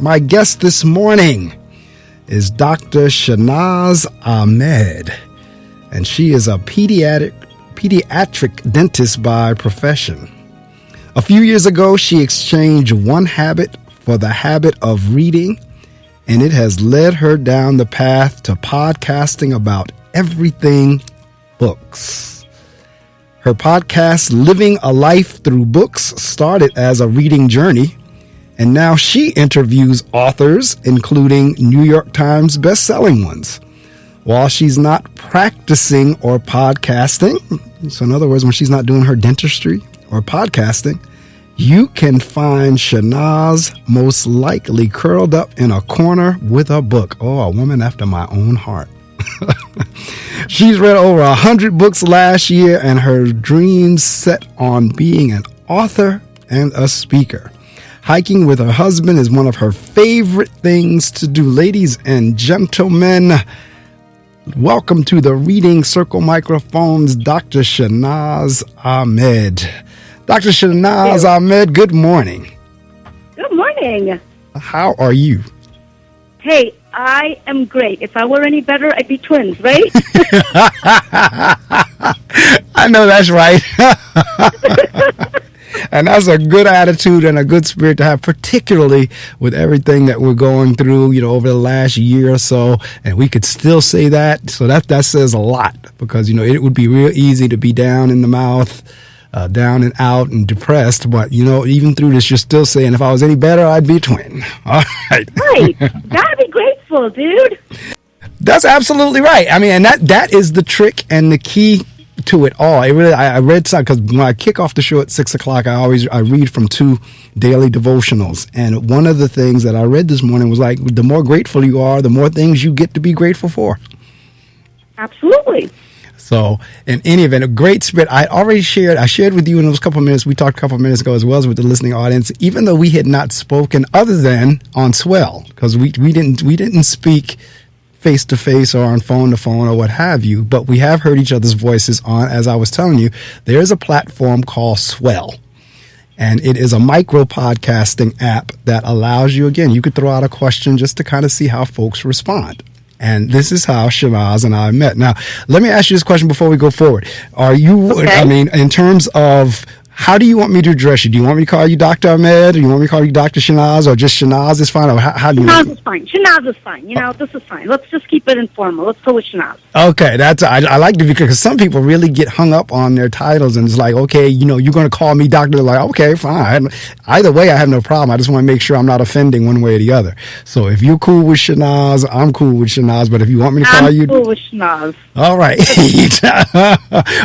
My guest this morning is Dr. Shanaz Ahmed, and she is a pediatric dentist by profession. A few years ago, she exchanged one habit for the habit of reading, and it has led her down the path to podcasting about everything books. Her podcast, Living a Life Through Books, started as a reading journey, and now she interviews authors, including New York Times bestselling ones. While she's not practicing or podcasting, so in other words, when she's not doing her dentistry or podcasting, you can find Shanaz most likely curled up in a corner with a book. Oh, a woman after my own heart. She's read over 100 books last year, and her dreams set on being an author and a speaker. Hiking with her husband is one of her favorite things to do. Ladies and gentlemen, welcome to the Reading Circle microphones, Dr. Shahnaz Ahmed. Dr. Shanaz Ahmed, good morning. Good morning. How are you? Hey, I am great. If I were any better, I'd be twins, right? I know that's right. And that's a good attitude and a good spirit to have, particularly with everything that we're going through, over the last year or so. And we could still say that. So that says a lot, because, it would be real easy to be down in the mouth, down and out and depressed. But, even through this, you're still saying, if I was any better, I'd be a twin. All right. Right. Gotta be grateful, dude. That's absolutely right. I mean, and that is the trick and the key to it all. I read some, because when I kick off the show at 6:00, I read from 2 daily devotionals. And one of the things that I read this morning was like, the more grateful you are, the more things you get to be grateful for. Absolutely. So, in any event, a great spirit. I shared with you in those couple of minutes, we talked a couple of minutes ago as well as with the listening audience, even though we had not spoken other than on Swell, because we didn't speak face to face or on phone to phone or what have you, but we have heard each other's voices on, as I was telling you, there's a platform called Swell. And it is a micro podcasting app that allows you, again, you could throw out a question just to kind of see how folks respond. And this is how Shanaz and I met. Now, let me ask you this question before we go forward. Are you, okay, in terms of, how do you want me to address you? Do you want me to call you Dr. Ahmed? Or do you want me to call you Dr. Shanaz? Or just Shanaz is fine? Or how do you? Shanaz is fine. Shanaz is fine. This is fine. Let's just keep it informal. Let's go with Shanaz. Okay, I like to, because some people really get hung up on their titles, and it's like, okay, you're going to call me doctor. They're like, okay, fine. Either way, I have no problem. I just want to make sure I'm not offending one way or the other. So if you're cool with Shanaz, I'm cool with Shanaz. But if you want me to call you, I'm cool with Shanaz. All right.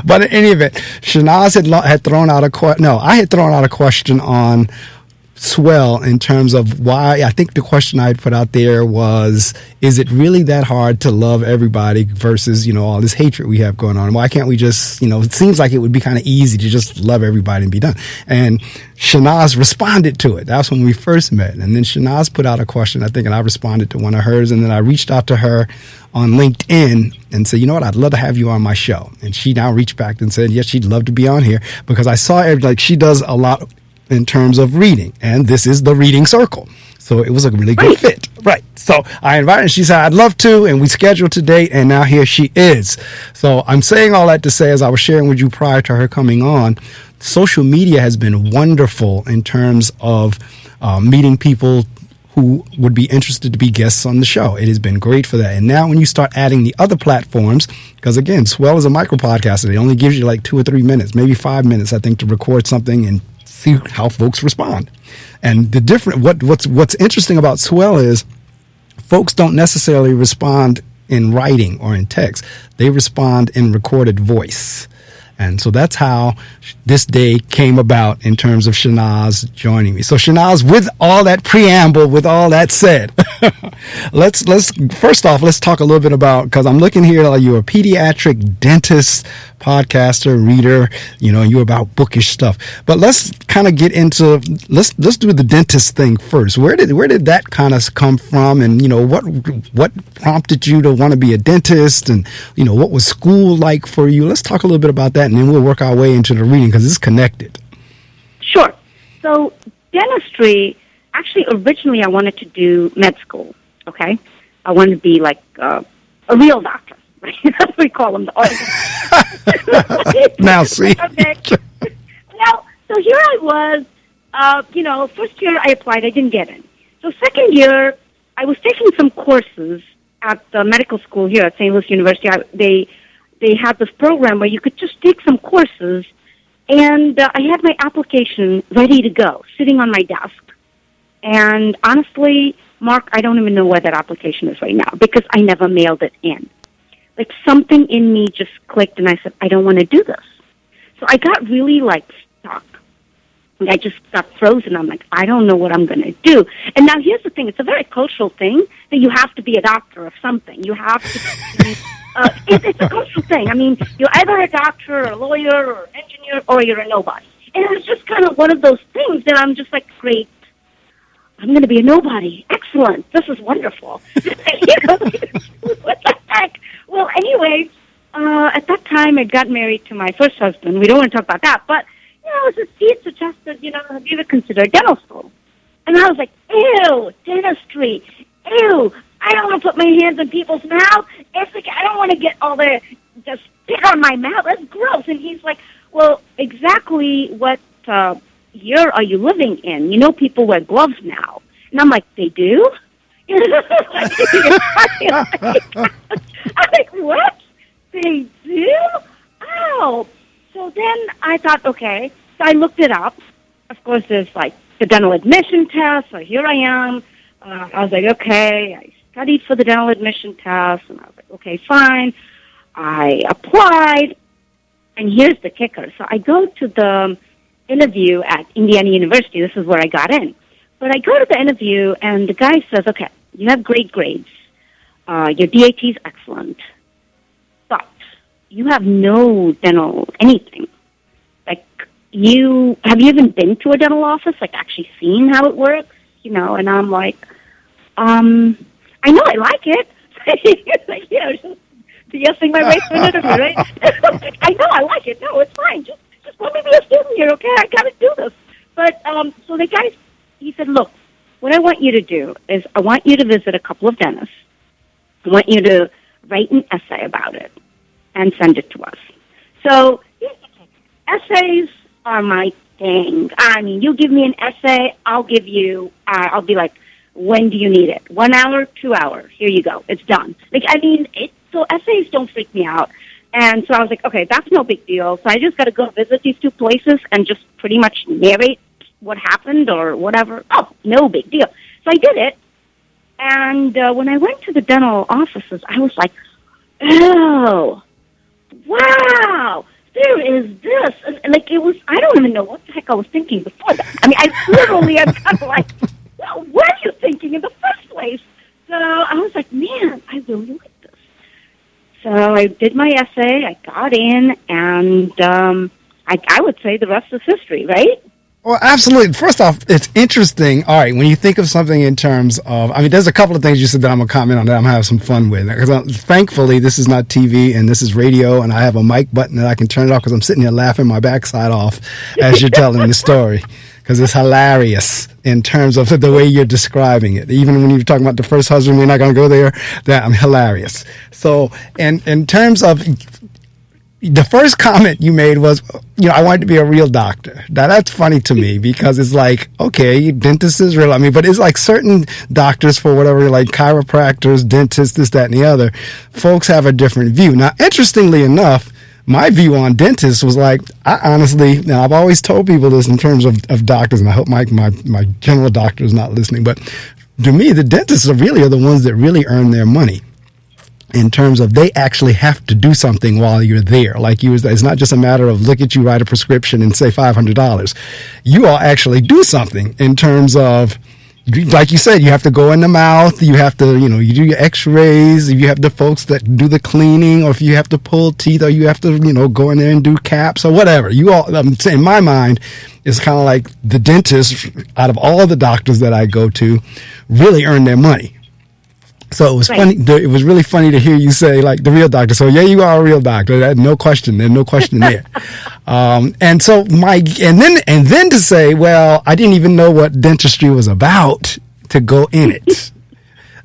But in any event, Shanaz had thrown out I had thrown out a question on Swell in terms of why. I think the question I had put out there was, is it really that hard to love everybody versus, all this hatred we have going on? Why can't we just, it seems like it would be kind of easy to just love everybody and be done. And Shanaz responded to it. That's when we first met. And then Shanaz put out a question, I think, and I responded to one of hers. And then I reached out to her on LinkedIn and said, I'd love to have you on my show. And she now reached back and said, yes, she'd love to be on here, because I saw her, like, she does a lot in terms of reading, and this is the Reading Circle. So it was a really good fit. Right. So I invited her, she said, I'd love to, and we scheduled today, and now here she is. So I'm saying all that to say, as I was sharing with you prior to her coming on, social media has been wonderful in terms of meeting people who would be interested to be guests on the show. It has been great for that. And now when you start adding the other platforms, because again, Swell is a micro podcaster. It only gives you like 2 or 3 minutes, maybe 5 minutes, I think, to record something and see how folks respond. And the what's interesting about Swell is folks don't necessarily respond in writing or in text. They respond in recorded voice. And so that's how this day came about in terms of Shanaz joining me. So Shanaz, with all that preamble, with all that said, let's first off, let's talk a little bit about, because I'm looking here, like, you're a pediatric dentist, podcaster, reader, you're about bookish stuff. But let's kind of get into, let's do the dentist thing first. Where did that kind of come from? And, what prompted you to want to be a dentist? And, what was school like for you? Let's talk a little bit about that, and then we'll work our way into the reading, because it's connected. Sure. So dentistry actually, originally I wanted to do med school, okay? I wanted to be like a real doctor, right? That's what we call them, the Now, see. Okay. Now, so here I was, first year I applied, I didn't get in. So second year, I was taking some courses at the medical school here at St. Louis University. They had this program where you could just take some courses, and I had my application ready to go, sitting on my desk. And honestly, Mark, I don't even know where that application is right now because I never mailed it in. Like something in me just clicked, and I said, I don't want to do this. So I got really stuck. I just got frozen. I'm like, I don't know what I'm going to do. And now here's the thing. It's a very cultural thing that you have to be a doctor of something. You have to be, it's a cultural thing. I mean, you're either a doctor or a lawyer or an engineer or you're a nobody. And it was just kind of one of those things that I'm just like, great, I'm going to be a nobody. Excellent. This is wonderful. What the heck? Well, anyway, at that time I got married to my first husband. We don't want to talk about that, but he suggested, have you ever considered dental school? And I was like, ew, dentistry, ew, I don't want to put my hands in people's mouths. It's like, I don't want to get all the spit on my mouth. That's gross. And he's like, well, exactly what year are you living in? People wear gloves now. And I'm like, they do? I'm like, what? They do? Oh. So then I thought, okay. So I looked it up. Of course, there's the dental admission test. So here I am. I was like, okay. I studied for the dental admission test. And I was like, okay, fine. I applied. And here's the kicker. So I go to the interview at Indiana University. This is where I got in. But I go to the interview, and the guy says, okay, you have great grades. Your DAT is excellent. But you have no dental anything. Have you even been to a dental office, actually seen how it works? And I'm like, I know I like it. Just BSing my way through an interview, right? I know I like it. No, it's fine. Just let me be a student here, okay? I got to do this. But, so the guy, he said, look, what I want you to do is I want you to visit a couple of dentists. I want you to write an essay about it and send it to us. So essays are my thing. I mean, you give me an essay, I'll be like, when do you need it? 1 hour, 2 hours. Here you go. It's done. So essays don't freak me out. And so I was like, okay, that's no big deal. So I just got to go visit these two places and just pretty much narrate what happened or whatever. Oh, no big deal. So I did it. And when I went to the dental offices, I was like, oh, wow, there is this. And it was, I don't even know what the heck I was thinking before that. I mean, I literally am kind of like, well, what are you thinking in the first place? So I was like, man, I really like this. So I did my essay, I got in, and I would say the rest is history, right? Well, absolutely. First off, it's interesting. All right, when you think of something in terms of, there's a couple of things you said that I'm going to comment on that I'm going to have some fun with. Because thankfully, this is not TV and this is radio, and I have a mic button that I can turn it off because I'm sitting here laughing my backside off as you're telling the story. Because it's hilarious in terms of the way you're describing it. Even when you're talking about the first husband, we're not going to go there. I'm hilarious. So, and in terms of the first comment you made was, I wanted to be a real doctor. Now that's funny to me because it's like, okay, dentist is real. But it's like certain doctors for whatever, like chiropractors, dentists, this, that, and the other, folks have a different view. Now, interestingly enough, my view on dentists was like, I honestly, now I've always told people this in terms of doctors, and I hope my general doctor is not listening, but to me, the dentists are the ones that really earn their money. In terms of they actually have to do something while you're there. It's not just a matter of look at you, write a prescription and say $500. You all actually do something in terms of, like you said, you have to go in the mouth, you have to, you do your x-rays, you have the folks that do the cleaning, or if you have to pull teeth, or you have to, go in there and do caps or whatever. You all, in my mind, it's kind of like the dentists, out of all the doctors that I go to, really earn their money. So it was Right. funny. It was really funny to hear you say, like, the real doctor. So yeah, you are a real doctor. No question. There's no question there. And so and then to say, well, I didn't even know what dentistry was about to go in it.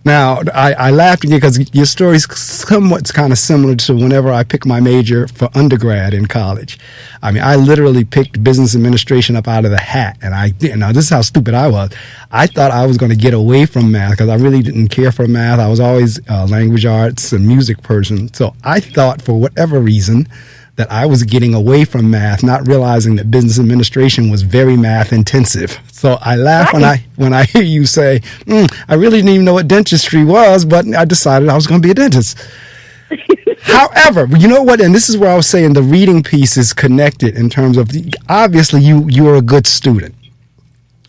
Now, I laughed again because your story's somewhat kind of similar to whenever I picked my major for undergrad in college. I mean, I literally picked business administration up out of the hat. And now this is how stupid I was. I thought I was going to get away from math because I really didn't care for math. I was always a language arts and music person. So I thought for whatever reason that I was getting away from math, not realizing that business administration was very math intensive. So I laugh when I hear you say, I really didn't even know what dentistry was, but I decided I was going to be a dentist. However, you know what? And this is where I was saying the reading piece is connected in terms of, obviously you are a good student.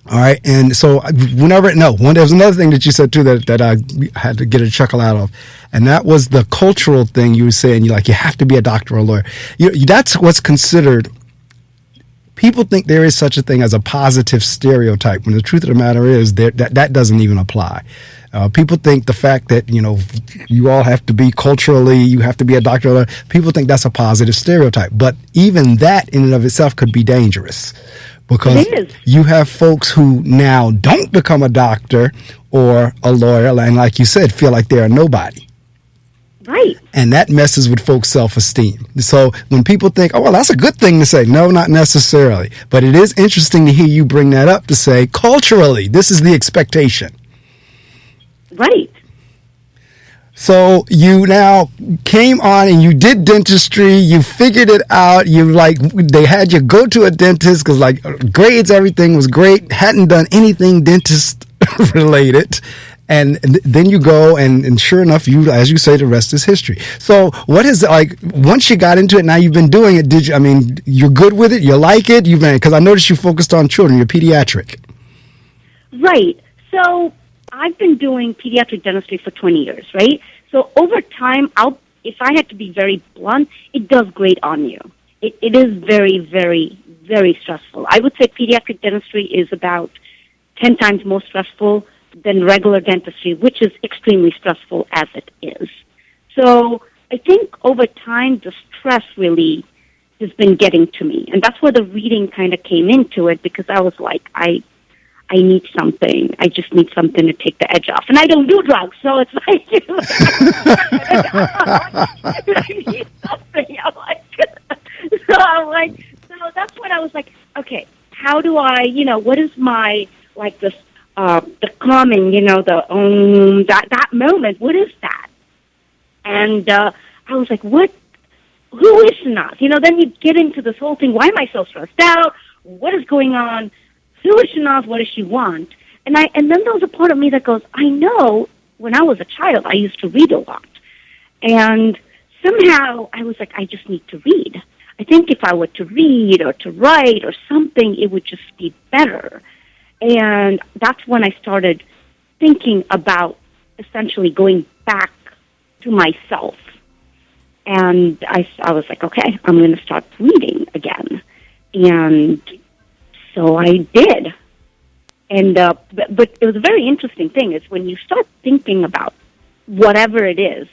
All right. And so there was another thing that you said too that I had to get a chuckle out of. And that was the cultural thing you were saying. You have to be a doctor or a lawyer. That's what's considered. People think there is such a thing as a positive stereotype, when the truth of the matter is that doesn't even apply. People think the fact that, you all have to be culturally, you have to be a doctor or a lawyer, people think that's a positive stereotype. But even that in and of itself could be dangerous. Because you have folks who now don't become a doctor or a lawyer, and like you said, feel like they're a nobody. Right. And that messes with folks' self-esteem. So when people think, oh, well, that's a good thing to say. No, not necessarily. But it is interesting to hear you bring that up to say, culturally, this is the expectation. Right. So you now came on and you did dentistry. You figured it out. They had you go to a dentist because grades, everything was great. Hadn't done anything dentist related. And then you go and sure enough, as you say, the rest is history. So what is it once you got into it, now you've been doing it, you're good with it? You like it? Because I noticed you focused on children. You're pediatric. Right. So I've been doing pediatric dentistry for 20 years, right? So over time, if I had to be very blunt, it does grate on you. It is very, very, very stressful. I would say pediatric dentistry is about 10 times more stressful than regular dentistry, which is extremely stressful as it is. So I think over time, the stress really has been getting to me. And that's where the reading kind of came into it, because I was like, I need something. I just need something to take the edge off. And I don't do drugs, so it's like, I need something. So that's when I was like, okay, how do I, what is my, this, the calming, that moment, what is that? And I was like, who is Shanaz? Then you get into this whole thing, why am I so stressed out? What is going on? Who is Shanaz? What does she want? And then there was a part of me that goes, I know when I was a child, I used to read a lot. And somehow I was like, I just need to read. I think if I were to read or to write or something, it would just be better. And that's when I started thinking about essentially going back to myself. And I was like, okay, I'm going to start reading again. And so I did. And but it was a very interesting thing is when you start thinking about whatever it is.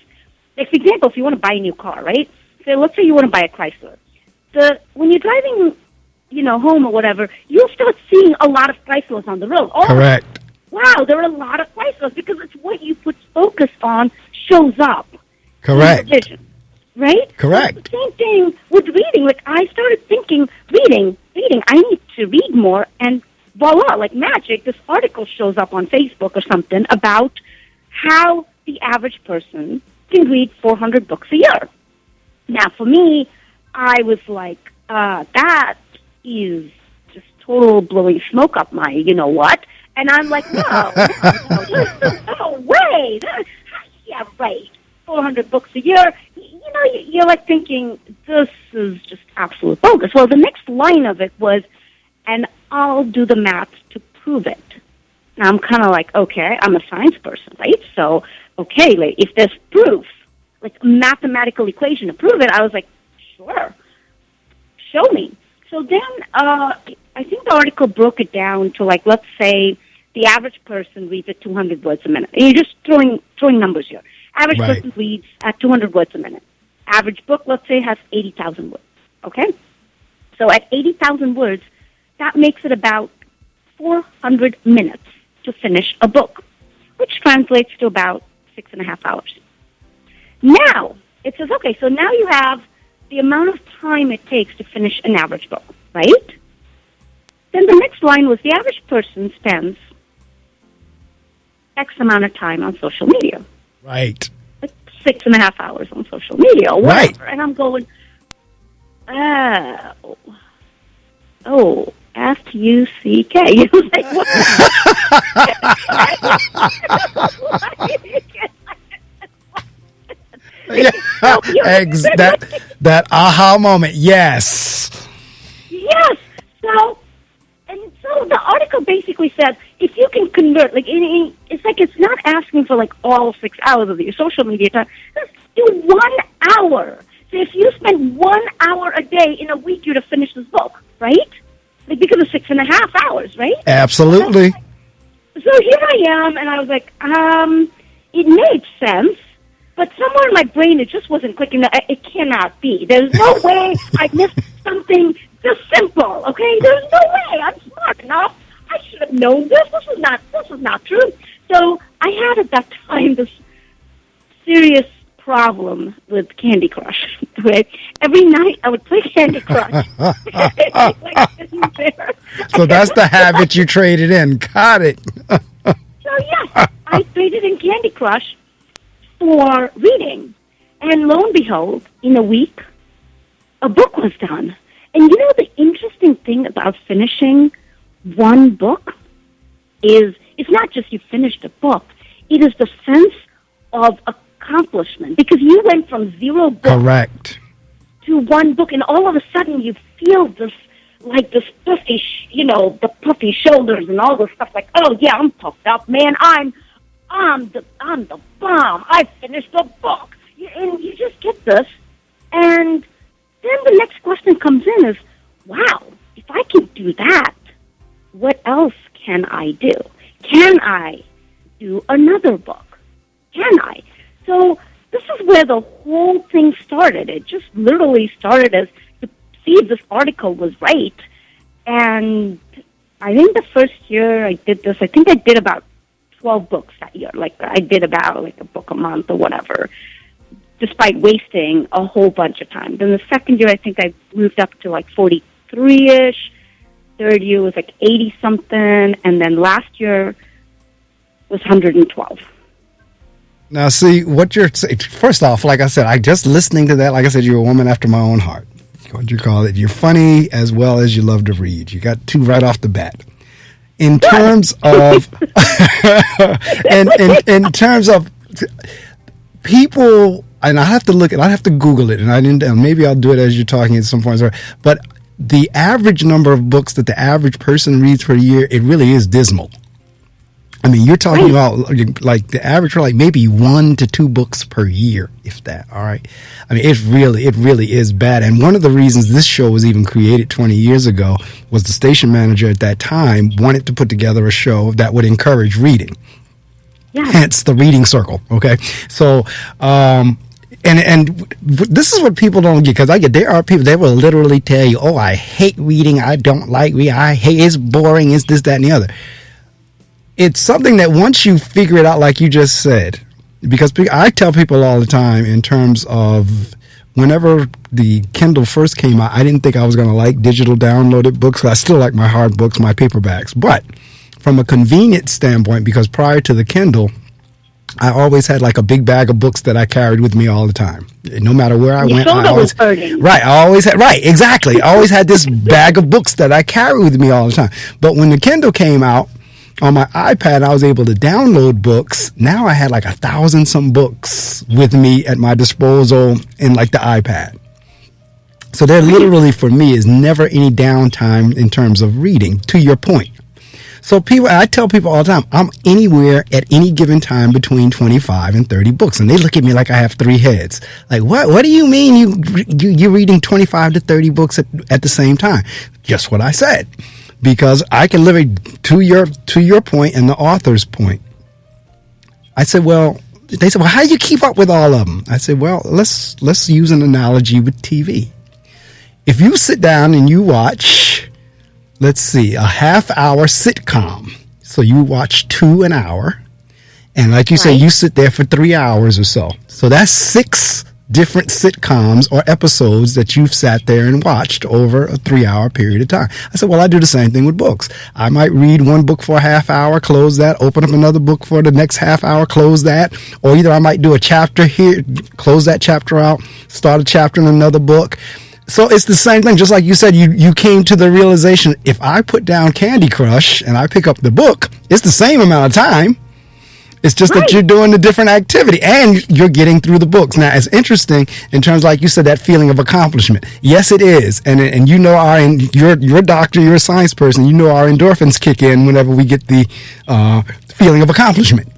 Like, for example, if you want to buy a new car, right? So let's say you want to buy a Chrysler. When you're driving, home or whatever, you'll start seeing a lot of Chryslers on the road. Oh, correct. Wow, there are a lot of Chryslers because it's what you put focus on shows up. Correct. In your vision, right? Correct. It's the same thing with reading. Like, I started thinking, reading, I need to read more, and voila, like magic, this article shows up on Facebook or something about how the average person can read 400 books a year. Now, for me, I was like, that is just total blowing smoke up my you-know-what. And I'm like, no way. Yeah, right. 400 books a year. You're like thinking, this is just absolute bogus. Well, the next line of it was, and I'll do the math to prove it. Now, I'm kind of like, okay, I'm a science person, right? So, okay, like, if there's proof, like a mathematical equation to prove it, I was like, sure, show me. So then I think the article broke it down to, like, let's say the average person reads at 200 words a minute. And you're just throwing numbers here. Average person reads at 200 words a minute. Average book, let's say, has 80,000 words. Okay? So at 80,000 words, that makes it about 400 minutes to finish a book, which translates to about 6.5 hours. Now, it says, okay, so now you have the amount of time it takes to finish an average book, right? Then the next line was the average person spends X amount of time on social media. Right. Like 6.5 hours on social media or whatever. Right. And I'm going, F-U-C-K. You know, like, what? that aha moment. Yes. Yes. So the article basically said if you can convert, like it's like it's not asking for like all 6 hours of your social media time. Just do 1 hour. So if you spend 1 hour a day in a week, you'd have finished this book, right? Like because of 6.5 hours, right? Absolutely. So here I am, and I was like, it made sense. But somewhere in my brain, it just wasn't clicking. It cannot be. There's no way I missed something this simple, okay? There's no way. I'm smart enough. I should have known this. This is not true. So I had at that time this serious problem with Candy Crush. Right? Every night I would play Candy Crush. So that's the habit you traded in. Got it. So yes, I traded in Candy Crush for reading. And lo and behold, in a week, a book was done. And you know the interesting thing about finishing one book is it's not just you finished a book, it is the sense of accomplishment. Because you went from 0 books Correct. to 1 book, and all of a sudden you feel this, like this puffy, the puffy shoulders and all this stuff like, oh yeah, I'm puffed up, man, I'm the bomb. I finished the book. And you just get this. And then the next question comes in is, wow, if I can do that, what else can I do? Can I do another book? Can I? So this is where the whole thing started. It just literally started as to see if this article was right. And I think the first year I did this, I think I did about 12 books that year. Like I did about like a book a month or whatever, despite wasting a whole bunch of time. Then the second year, I think I moved up to like 43-ish. Third year was like 80-something. And then last year was 112. Now, see, what you're saying, first off, like I said, I just listening to that, like I said, you're a woman after my own heart. What you call it? You're funny as well as you love to read. You got 2 right off the bat. In terms of, in terms of people, and I have to Google it, and I didn't. Maybe I'll do it as you're talking at some point. But the average number of books that the average person reads per year, it really is dismal. I mean, you're talking about like the average for like maybe 1 to 2 books per year, if that. All right. I mean, it really is bad. And one of the reasons this show was even created 20 years ago was the station manager at that time wanted to put together a show that would encourage reading. Yeah. Hence the reading circle. Okay. So, and this is what people don't get, because there are people, they will literally tell you, oh, I hate reading. I don't like reading. I hate, it's boring. It's this, that, and the other. It's something that once you figure it out, like you just said, because I tell people all the time in terms of whenever the Kindle first came out, I didn't think I was going to like digital downloaded books. I still like my hard books, my paperbacks. But from a convenience standpoint, because prior to the Kindle, I always had like a big bag of books that I carried with me all the time. No matter where I went, I always exactly. I always had this bag of books that I carried with me all the time. But when the Kindle came out, on my iPad, I was able to download books. Now I had like 1,000-some books with me at my disposal in like the iPad. So there literally, for me, is never any downtime in terms of reading, to your point. So I tell people all the time, I'm anywhere at any given time between 25 and 30 books. And they look at me like I have 3 heads. Like, what do you mean you're reading 25 to 30 books at the same time? Just what I said. because I can live to your point and the author's point. I said, well, they said, well, how do you keep up with all of them? I said, well, let's use an analogy with TV. If you sit down and you watch, let's see, a half-hour sitcom, so you watch 2 an hour, and like you say, you sit there for 3 hours or so. So that's 6 different sitcoms or episodes that you've sat there and watched over a 3-hour period of time. I said, well, I do the same thing with books. I might read one book for a half hour, close that, open up another book for the next half hour, close that, or either I might do a chapter here, close that chapter out, start a chapter in another book. So it's the same thing. Just like you said, you came to the realization, if I put down Candy Crush and I pick up the book, it's the same amount of time. It's just that you're doing a different activity and you're getting through the books. Now, it's interesting in terms, like you said, that feeling of accomplishment. Yes, it is. And you know, you're a doctor, you're a science person. You know, our endorphins kick in whenever we get the feeling of accomplishment.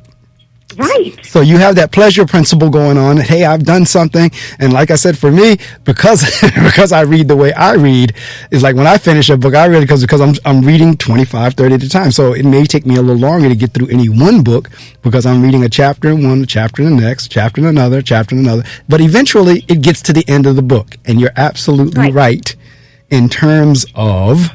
Right. So you have that pleasure principle going on. Hey, I've done something. And like I said, for me, because I read the way I read, is like when I finish a book, I read it because I'm reading 25, 30 at a time. So it may take me a little longer to get through any one book because I'm reading a chapter in one, a chapter in the next, chapter in another, chapter in another. But eventually it gets to the end of the book. And you're absolutely right in terms of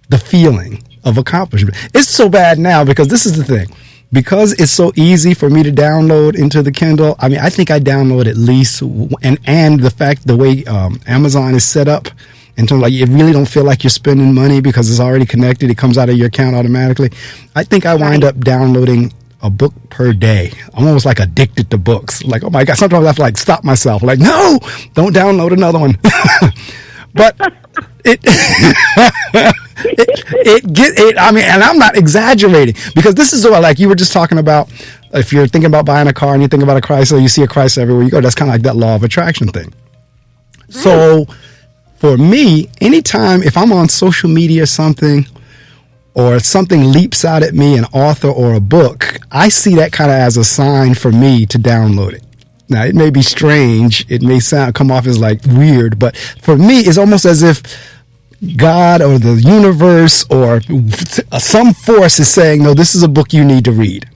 the feeling of accomplishment. It's so bad now because this is the thing. Because it's so easy for me to download into the Kindle, I mean, I think I download at least, and the fact, the way Amazon is set up, in terms of like, you really don't feel like you're spending money because it's already connected. It comes out of your account automatically. I think I wind up downloading a book per day. I'm almost like addicted to books. Like, oh my God, sometimes I have to like stop myself. Like, no, don't download another one. But I mean, and I'm not exaggerating because this is what, like you were just talking about, if you're thinking about buying a car and you think about a Chrysler, you see a Chrysler everywhere you go. That's kind of like that law of attraction thing. Right. So for me, anytime if I'm on social media or something leaps out at me, an author or a book, I see that kind of as a sign for me to download it. Now, it may be strange. It may come off as like weird, but for me, it's almost as if God or the universe or some force is saying, no, this is a book you need to read.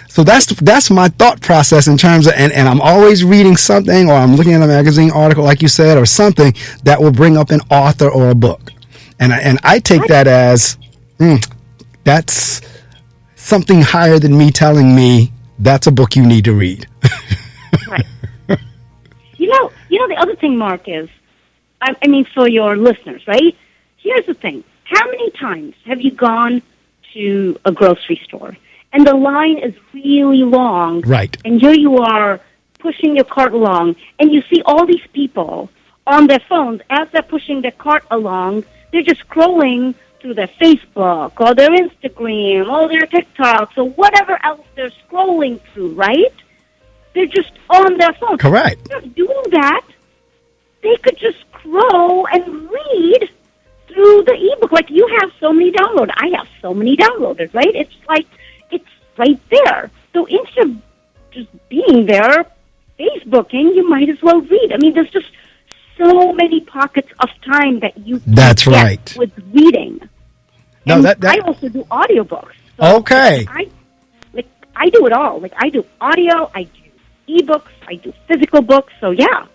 So that's my thought process in terms of, and I'm always reading something, or I'm looking at a magazine article, like you said, or something that will bring up an author or a book. And I take that as, that's something higher than me telling me that's a book you need to read. Right. You know, the other thing, Mark, is, I mean, for your listeners, right? Here's the thing. How many times have you gone to a grocery store and the line is really long? Right. And here you are pushing your cart along and you see all these people on their phones as they're pushing their cart along. They're just scrolling through their Facebook or their Instagram or their TikToks or whatever else they're scrolling through, right? They're just on their phone. Correct. Instead of doing that, they could just scroll and read through the ebook. Like, you have so many downloaded. I have so many downloaded, right? It's like, it's right there. So instead of just being there, Facebooking, you might as well read. I mean, there's just so many pockets of time that you can get with reading. No, and I also do audiobooks. So okay. I do it all. Like, I do audio, I do ebooks, I do physical books, so yeah.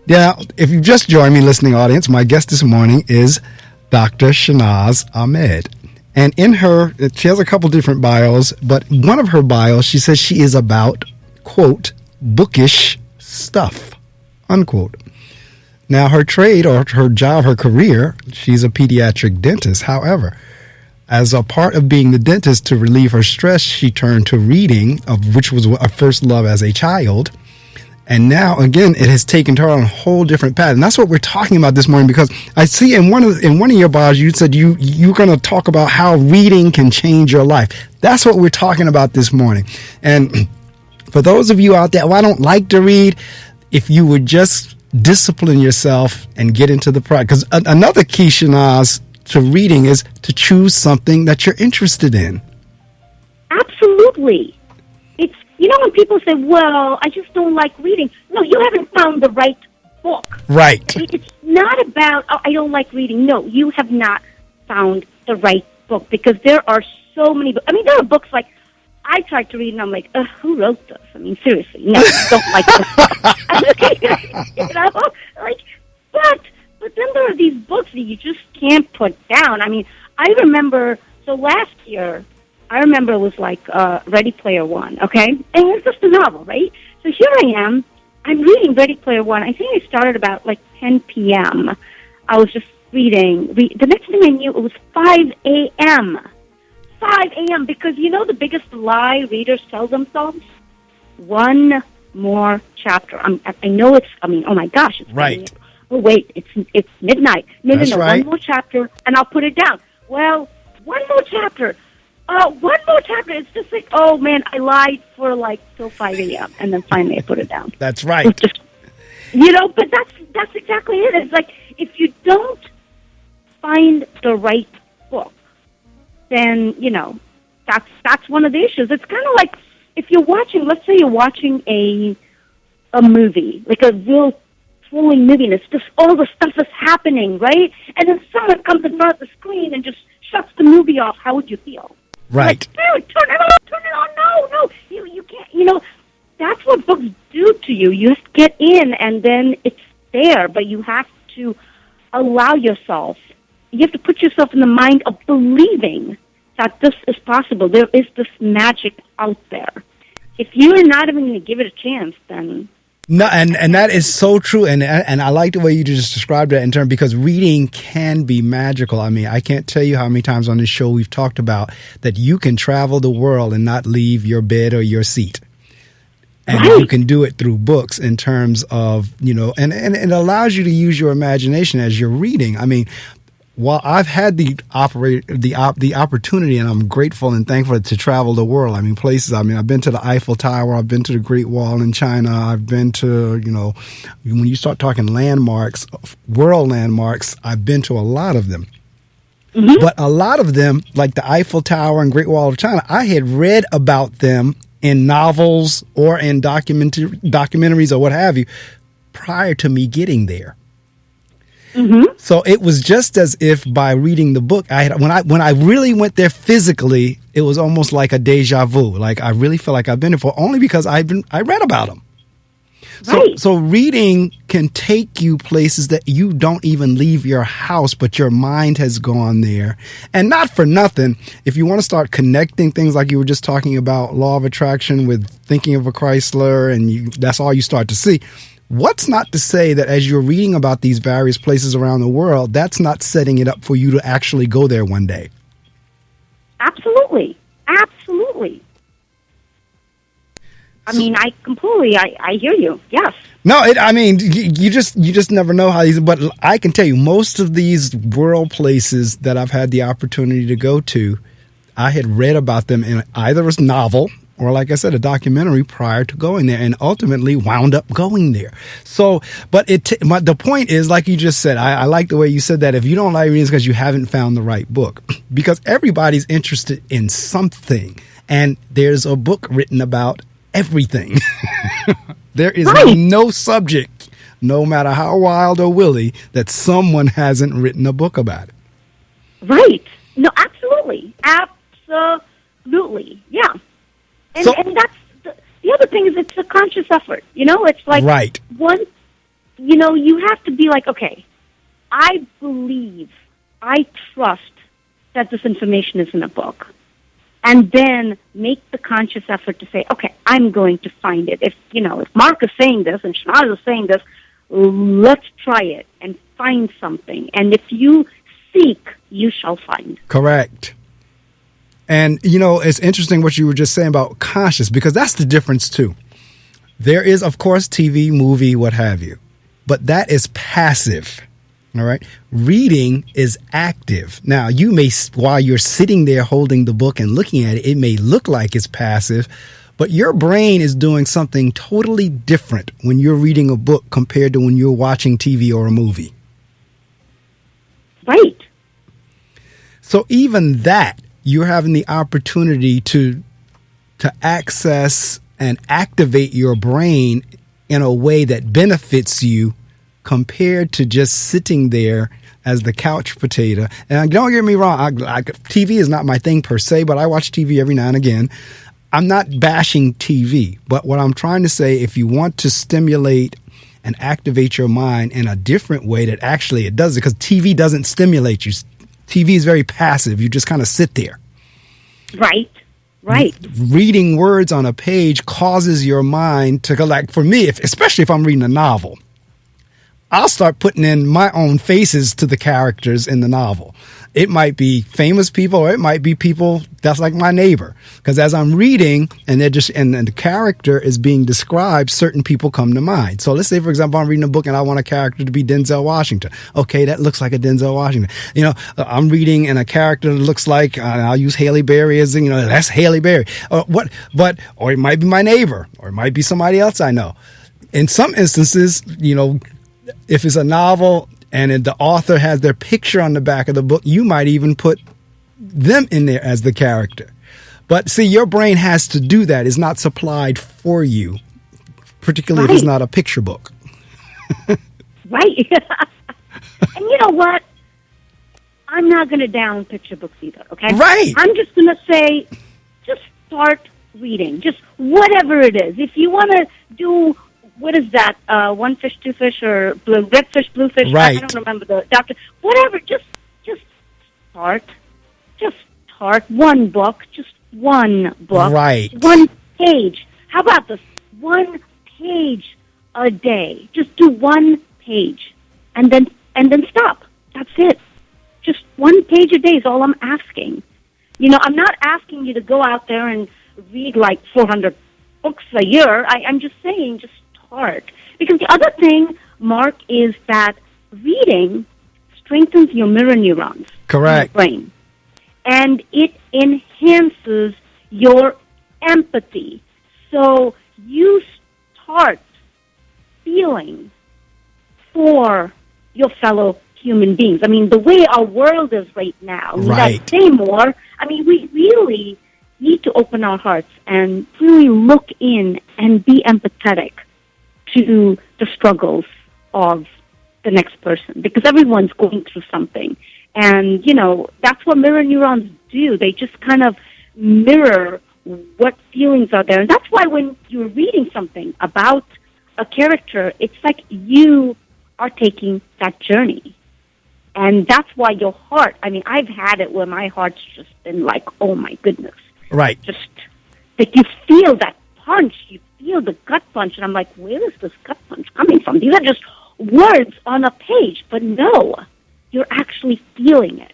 Yeah, if you've just joined me, listening audience, my guest this morning is Dr. Shahnaz Ahmed. And in her, she has a couple different bios, but one of her bios, she says she is about, quote, bookish stuff, unquote. Now, her trade or her job, her career, she's a pediatric dentist. However, as a part of being the dentist, to relieve her stress, she turned to reading, of which was her first love as a child. And now, again, it has taken her on a whole different path. And that's what we're talking about this morning, because I see in one of your bios, you said you're going to talk about how reading can change your life. That's what we're talking about this morning. And for those of you out there who I don't like to read, if you would just discipline yourself and get into the practice. Because another key, Shanaz, to reading is to choose something that you're interested in. Absolutely. It's, when people say, well, I just don't like reading. No, you haven't found the right book. Right. It's not about, I don't like reading. No, you have not found the right book, because there are so many books. I mean, there are books like I tried to read and I'm like, who wrote this? I mean, seriously, no, I don't like this book. You know, like, but then there are these books that you just can't put down. I mean, I remember, so last year, I remember it was like Ready Player One, okay? And it's just a novel, right? So here I am. I'm reading Ready Player One. I think I started about like 10 p.m. I was just reading. The next thing I knew, it was 5 a.m. 5 a.m. Because you know the biggest lie readers tell themselves? One more chapter. I know it's, I mean, oh my gosh. It's right. Oh, wait, it's midnight. No, That's right. one more chapter, and I'll put it down. Well, one more chapter. One more chapter. It's just like, oh, man, I lied for like till 5 a.m., and then finally I put it down. That's right. Just, you know, but that's exactly it. It's like, if you don't find the right book, then, you know, that's one of the issues. It's kind of like if you're watching, let's say you're watching a movie, like a real flowing movie, and it's just all the stuff is happening, right? And then someone comes in front of the screen and just shuts the movie off. How would you feel? Right. Like, dude, turn it on. No, you can't. You know, that's what books do to you. You have to get in, and then it's there, but you have to allow yourself. You have to put yourself in the mind of believing that this is possible. There is this magic out there. If you're not even going to give it a chance, then... No, and that is so true, and I like the way you just described that in terms, because reading can be magical. I mean, I can't tell you how many times on this show we've talked about that you can travel the world and not leave your bed or your seat. And right. You can do it through books in terms of, you know, and it allows you to use your imagination as you're reading. I mean, while I've had the opportunity, and I'm grateful and thankful to travel the world. I mean, places. I mean, I've been to the Eiffel Tower. I've been to the Great Wall in China. I've been to, you know, when you start talking landmarks, world landmarks, I've been to a lot of them. Mm-hmm. But a lot of them, like the Eiffel Tower and Great Wall of China, I had read about them in novels or in documentaries or what have you prior to me getting there. Mm-hmm. So it was just as if by reading the book, when I really went there physically, it was almost like a deja vu. Like I really feel like I've been there for, only because I read about them. Right. So reading can take you places that you don't even leave your house, but your mind has gone there. And not for nothing, if you want to start connecting things like you were just talking about, law of attraction with thinking of a Chrysler, and that's all you start to see. What's not to say that as you're reading about these various places around the world, that's not setting it up for you to actually go there one day? Absolutely. Absolutely. I mean, I hear you. Yes. No, I mean, you just never know how these, but I can tell you most of these world places that I've had the opportunity to go to, I had read about them in either a novel or, like I said, a documentary prior to going there, and ultimately wound up going there. So, but the point is, like you just said, I like the way you said that. If you don't like reading, it's because you haven't found the right book. Because everybody's interested in something, and there's a book written about everything. There is no subject, no matter how wild or woolly, that someone hasn't written a book about it. Right. No, absolutely. Absolutely. Yeah. And that's the other thing is it's a conscious effort. You know, it's like one, you know, you have to be like, okay, I believe, I trust that this information is in a book. And then make the conscious effort to say, okay, I'm going to find it. If Marc is saying this and Shanaz is saying this, let's try it and find something. And if you seek, you shall find. Correct. And, you know, it's interesting what you were just saying about conscious, because that's the difference, too. There is, of course, TV, movie, what have you. But that is passive. All right. Reading is active. Now, you may, while you're sitting there holding the book and looking at it, it may look like it's passive, but your brain is doing something totally different when you're reading a book compared to when you're watching TV or a movie. Right. So even that, you're having the opportunity to access and activate your brain in a way that benefits you compared to just sitting there as the couch potato. And don't get me wrong, TV is not my thing per se, but I watch TV every now and again. I'm not bashing TV, but what I'm trying to say, if you want to stimulate and activate your mind in a different way that actually it does it, because TV doesn't stimulate you. TV is very passive. You just kind of sit there. Right. Reading words on a page causes your mind to go, like, for me, especially if I'm reading a novel, I'll start putting in my own faces to the characters in the novel. It might be famous people, or it might be people that's like my neighbor. Because as I'm reading and the character is being described, certain people come to mind. So let's say, for example, I'm reading a book and I want a character to be Denzel Washington. Okay, that looks like a Denzel Washington. I'm reading and a character that looks like, I'll use Halle Berry as, that's Halle Berry. Or it might be my neighbor, or it might be somebody else I know. In some instances, if it's a novel and the author has their picture on the back of the book, you might even put them in there as the character. But see, your brain has to do that. It's not supplied for you, particularly if it's not a picture book. Right. And you know what? I'm not going to down picture books either, okay? Right. I'm just going to say, just start reading. Just whatever it is. If you want to do... What is that? One fish, two fish, or red fish, blue fish? Right. I don't remember the doctor. Whatever. Just start. Just start one book. Just one book. Right. One page. How about this? One page a day. Just do one page, and then stop. That's it. Just one page a day is all I'm asking. I'm not asking you to go out there and read like 400 books a year. I'm just saying, just start. Because the other thing, Mark, is that reading strengthens your mirror neurons. Correct. In your brain. And it enhances your empathy. So you start feeling for your fellow human beings. I mean, the way our world is right now, right. Say more. I mean, we really need to open our hearts and really look in and be empathetic to the struggles of the next person, because everyone's going through something. And, that's what mirror neurons do. They just kind of mirror what feelings are there. And that's why when you're reading something about a character, it's like you are taking that journey. And that's why your heart, I've had it where my heart's just been like, oh my goodness. Right. Just that you feel that punch, you feel the gut punch, and I'm like, where is this gut punch coming from? These are just words on a page, but no, you're actually feeling it.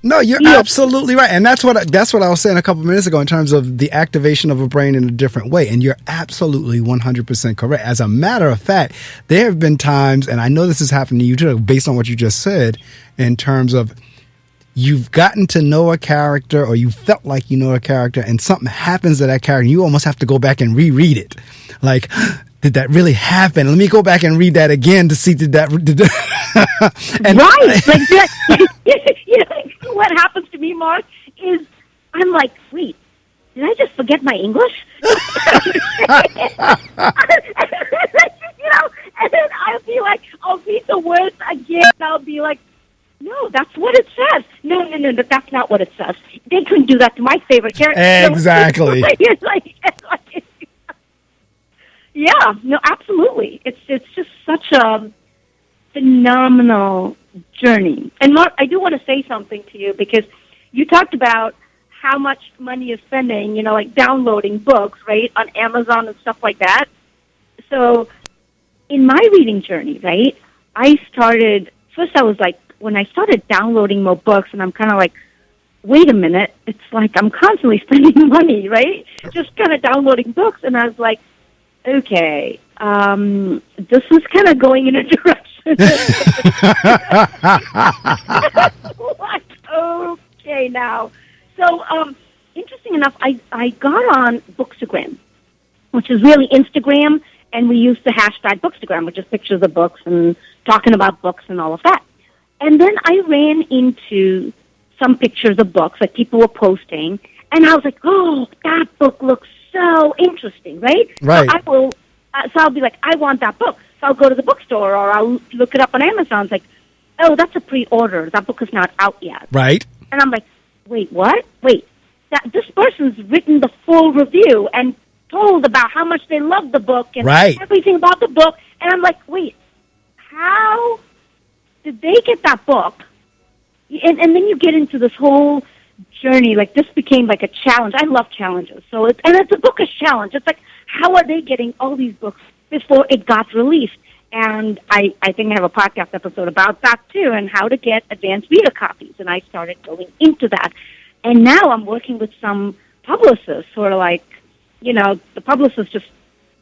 No, you're absolutely right. And that's what I was saying a couple minutes ago in terms of the activation of a brain in a different way. And you're absolutely 100% correct. As a matter of fact, there have been times, and I know this has happened to you too, based on what you just said, in terms of you've gotten to know a character, or you felt like you know a character, and something happens to that character, and you almost have to go back and reread it. Like, did that really happen? Let me go back and read that again to see did that and, right. Like that, what happens to me, Mark, is I'm like, wait, did I just forget my English? And then I'll be like, I'll read the words again, and I'll be like, no, that's what it says. No, that's not what it says. They couldn't do that to my favorite character. Exactly. Yeah, no, absolutely. It's just such a phenomenal journey. And Mark, I do want to say something to you, because you talked about how much money you're spending, like downloading books, right, on Amazon and stuff like that. So in my reading journey, right, first I was like, when I started downloading more books, and I'm kind of like, wait a minute, it's like I'm constantly spending money, right? Just kind of downloading books. And I was like, okay, this is kind of going in a direction. Like, okay, now. So, interesting enough, I got on Bookstagram, which is really Instagram, and we use the hashtag Bookstagram, which is pictures of books and talking about books and all of that. And then I ran into some pictures of books that people were posting, and I was like, oh, that book looks so interesting, right? Right. So So I'll be like, I want that book. So I'll go to the bookstore or I'll look it up on Amazon. It's like, oh, that's a pre-order. That book is not out yet. Right. And I'm like, wait, what? Wait, this person's written the full review and told about how much they love the book and everything about the book. And I'm like, wait, how did they get that book? And then you get into this whole journey. Like, this became like a challenge. I love challenges. So it's a bookish challenge. It's like, how are they getting all these books before it got released? And I think I have a podcast episode about that too, and how to get advanced reader copies. And I started going into that. And now I'm working with some publicists who are like, the publicist just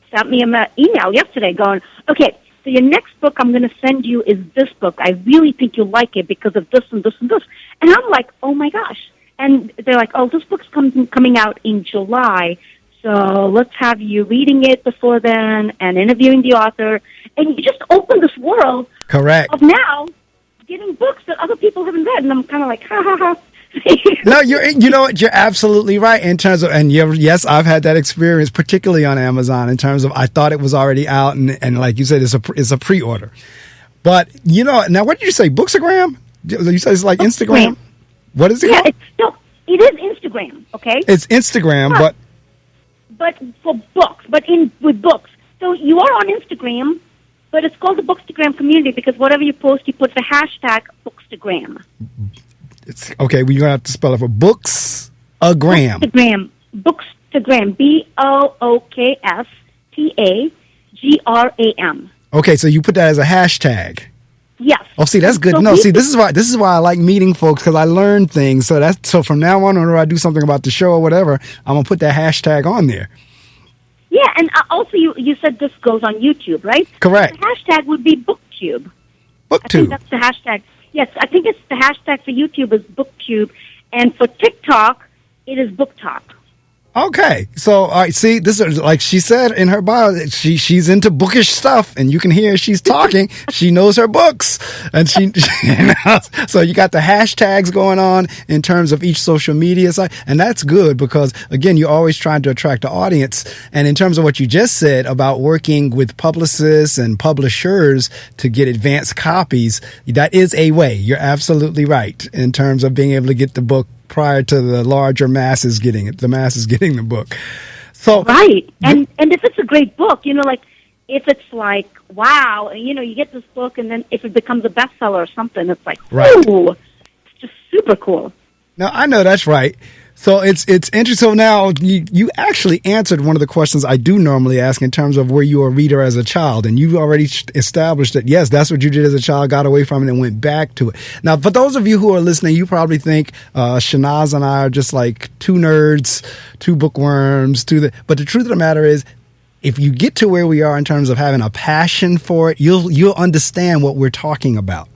sent me an email yesterday going, okay, so your next book I'm going to send you is this book. I really think you'll like it because of this and this and this. And I'm like, oh my gosh. And they're like, oh, this book's coming out in July. So let's have you reading it before then and interviewing the author. And you just open this world of now getting books that other people haven't read. And I'm kind of like, ha, ha, ha. No, you're absolutely right in terms of, and yes, I've had that experience, particularly on Amazon, in terms of I thought it was already out, and like you said, it's a pre-order. But now what did you say? Bookstagram? You said it's like Instagram? What is it called? It is Instagram. Okay, it's Instagram, but for books, with books. So you are on Instagram, but it's called the Bookstagram community because whatever you post, you put the hashtag Bookstagram. It's okay. We're gonna have to spell it for Bookstagram. Bookstagram. Bookstagram. Okay, so you put that as a hashtag. Yes. Oh, see, that's good. This is why I like meeting folks, because I learn things. So from now on, whenever I do something about the show or whatever, I'm gonna put that hashtag on there. Yeah, and also you said this goes on YouTube, right? Correct. The hashtag would be BookTube. BookTube. I think that's the hashtag. Yes, I think it's the hashtag for YouTube is BookTube, and for TikTok, it is BookTok. Okay, so all right, see, this is like she said in her bio. She's into bookish stuff, and you can hear she's talking. She knows her books, and so you got the hashtags going on in terms of each social media site, and that's good because again, you're always trying to attract the audience. And in terms of what you just said about working with publicists and publishers to get advanced copies, that is a way. You're absolutely right in terms of being able to get the book prior to the larger masses getting it, the masses getting the book. So right, and if it's a great book, like if it's like wow, you get this book, and then if it becomes a bestseller or something, it's like ooh, it's just super cool. Now I know that's right. So it's interesting. So now you actually answered one of the questions I do normally ask in terms of were you a reader as a child, and you already established that yes, that's what you did as a child, got away from it and went back to it. Now, for those of you who are listening, you probably think Shanaz and I are just like two nerds, two bookworms, but the truth of the matter is, if you get to where we are in terms of having a passion for it, you'll understand what we're talking about.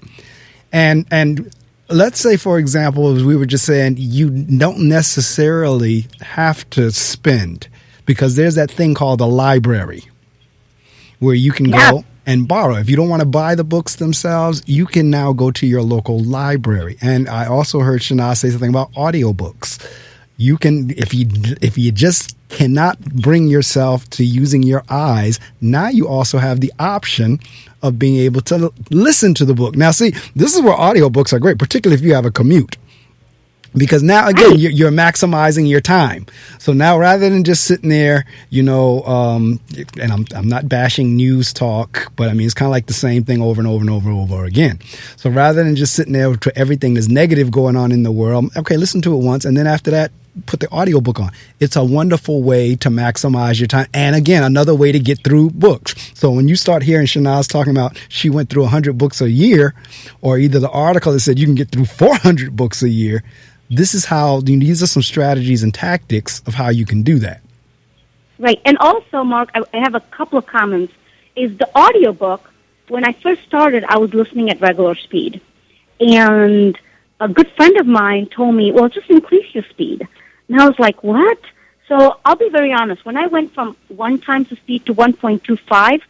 And let's say, for example, as we were just saying, you don't necessarily have to spend, because there's that thing called a library where you can go and borrow. If you don't want to buy the books themselves, you can now go to your local library. And I also heard Shanaz say something about audiobooks. You can, if you just cannot bring yourself to using your eyes, now you also have the option of being able to listen to the book. Now, see, this is where audiobooks are great, particularly if you have a commute. Because now, again, you're maximizing your time. So now, rather than just sitting there, and I'm not bashing news talk, but I mean, it's kind of like the same thing over and over and over and over again. So rather than just sitting there to everything that's negative going on in the world, okay, listen to it once, and then after that, put the audiobook on. It's a wonderful way to maximize your time. And again, another way to get through books. So when you start hearing Shanaz talking about she went through 100 books a year, or either the article that said you can get through 400 books a year, these are some strategies and tactics of how you can do that. Right. And also, Mark, I have a couple of comments. Is the audiobook, when I first started, I was listening at regular speed. And a good friend of mine told me, well, just increase your speed. And I was like, what? So I'll be very honest. When I went from 1 times the speed to 1.25,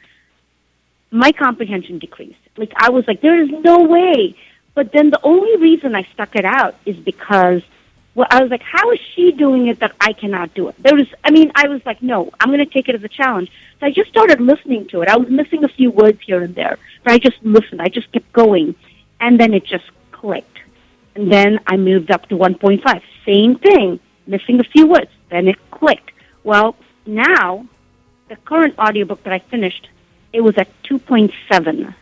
my comprehension decreased. Like, I was like, there is no way. But then the only reason I stuck it out is because Well, I was like, how is she doing it that I cannot do it? I was like, no, I'm going to take it as a challenge. So I just started listening to it. I was missing a few words here and there, but I just listened. I just kept going, and then it just clicked. And then I moved up to 1.5. Same thing, missing a few words. Then it clicked. Well, now, the current audiobook that I finished, it was at 2.7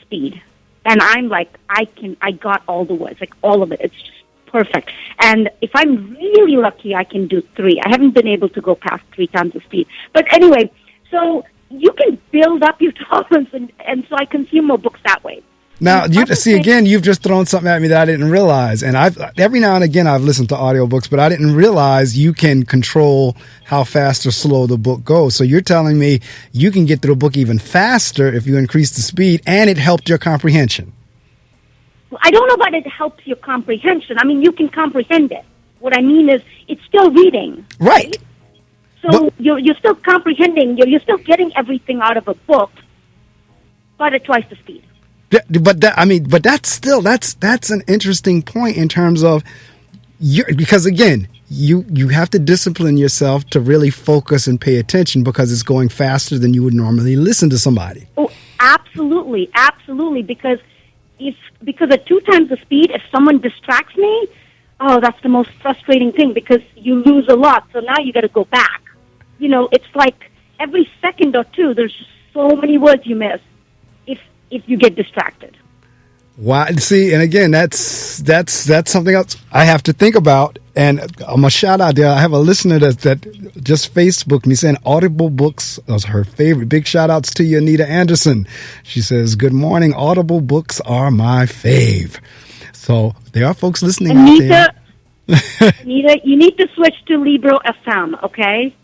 speed. And I'm like, I got all the words, like all of it. It's just perfect. And if I'm really lucky, I can do 3. I haven't been able to go past 3 times the speed. But anyway, so you can build up your tolerance, and so I consume more books that way. Now, you've just thrown something at me that I didn't realize. And every now and again, I've listened to audiobooks, but I didn't realize you can control how fast or slow the book goes. So you're telling me you can get through a book even faster if you increase the speed, and it helped your comprehension. Well, I don't know about it helps your comprehension. I mean, you can comprehend it. What I mean is, it's still reading. Right. So you're still comprehending. You're still getting everything out of a book, but at twice the speed. But that's an interesting point in terms of because again, you have to discipline yourself to really focus and pay attention because it's going faster than you would normally listen to somebody. Oh, absolutely, because at 2 times the speed, if someone distracts me, that's the most frustrating thing because you lose a lot. So now you got to go back. It's like every second or 2, there's just so many words you miss if you get distracted. Why? See, and again, that's something else I have to think about. And I'm a shout out there. I have a listener that just Facebooked me saying Audible books was her favorite. Big shout outs to you, Anita Anderson. She says, "Good morning. Audible books are my fave." So there are folks listening out there. Anita, you need to switch to Libro FM, okay?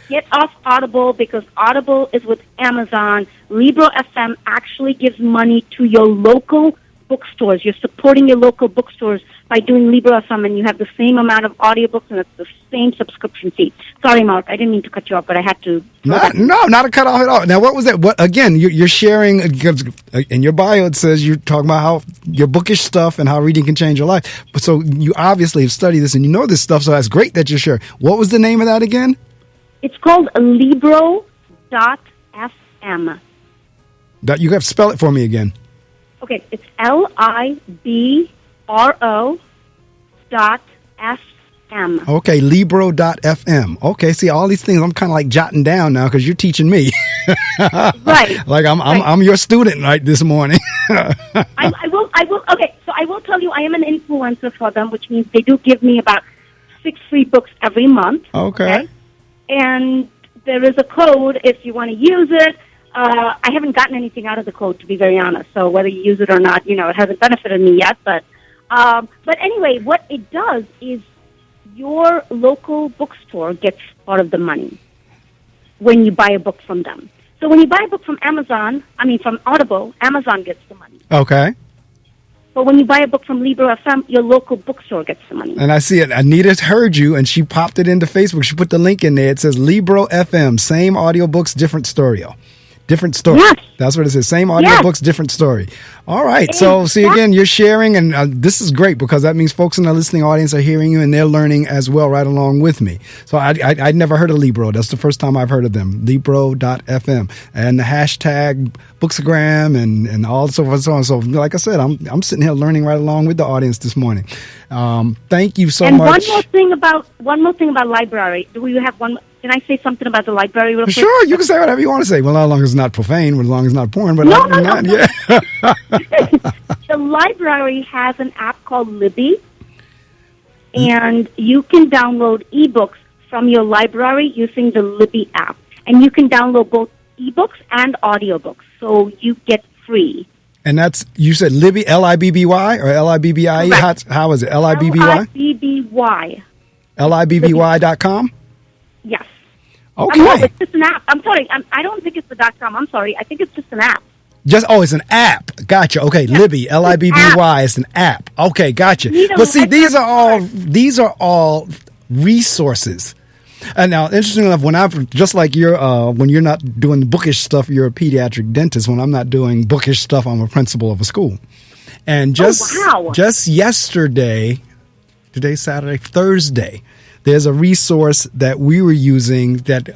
Get off Audible because Audible is with Amazon. Libro FM actually gives money to your local bookstores. You're supporting your local bookstores by doing Libro FM, and you have the same amount of audiobooks, and it's the same subscription fee. Sorry, Mark, I didn't mean to cut you off, but I had to. Not a cut off at all. Now, what was that? What again? You're sharing in your bio. It says you're talking about how your bookish stuff and how reading can change your life. But so you obviously have studied this and you know this stuff. So that's great that you're sharing. What was the name of that again? It's called Libro.fm. You have to spell it for me again. Okay, it's Libro.fm. Okay, Libro.fm. Okay, see, all these things I'm kind of like jotting down now because you're teaching me. Right. Like I'm your student right this morning. I will. Okay, so I will tell you, I am an influencer for them, which means they do give me about 6 free books every month. Okay. And there is a code if you want to use it. I haven't gotten anything out of the code, to be very honest. So whether you use it or not, it hasn't benefited me yet. But anyway, what it does is your local bookstore gets part of the money when you buy a book from them. So when you buy a book from from Audible, Amazon gets the money. Okay. But when you buy a book from Libro FM, your local bookstore gets the money. And I see it. Anita heard you, and she popped it into Facebook. She put the link in there. It says Libro FM, same audiobooks, different story. Different story. Yes. That's what it says. Same audiobooks, different story. All right. Exactly. So, see, again, you're sharing, and this is great because that means folks in the listening audience are hearing you, and they're learning as well right along with me. So I'd never heard of Libro. That's the first time I've heard of them. Libro.fm. And the hashtag Booksagram and all so forth and so on. So, like I said, I'm sitting here learning right along with the audience this morning. Thank you so much. And one more thing about library. Do we have one? Can I say something about the library real quick? Sure, you can say whatever you want to say. Well, as long as it's not profane, as long as it's not porn. But no. Yeah. The library has an app called Libby, and you can download ebooks from your library using the Libby app. And you can download both ebooks and audiobooks, so you get free. And that's, you said Libby, Libby or Libby? How is it? Libby? Libby. Libby.com? Yes. Okay. No, it's just an app. I'm sorry. I don't think it's the .com. I'm sorry. I think it's just an app. It's an app. Gotcha. Okay, yeah. Libby, Libby. It's an app. Okay, gotcha. But see, these are all resources. And now, interesting enough, when you're not doing the bookish stuff, you're a pediatric dentist. When I'm not doing bookish stuff, I'm a principal of a school. And just yesterday, Today's Saturday, Thursday. There's a resource that we were using that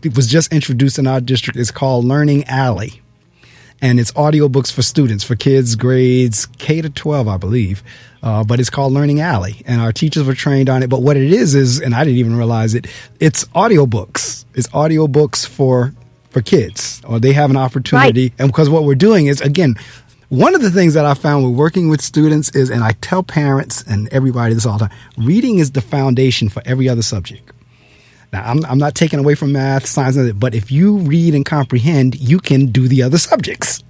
it was just introduced in our district. It's called Learning Alley. And it's audiobooks for students, for kids grades K to 12, I believe. But it's called Learning Alley. And our teachers were trained on it. But what it is, and I didn't even realize it, it's audiobooks. It's audiobooks for kids. Or they have an opportunity. Right. And because what we're doing is, again, one of the things that I found with working with students is, and I tell parents and everybody this all the time, reading is the foundation for every other subject. Now, I'm not taking away from math, science, but if you read and comprehend, you can do the other subjects.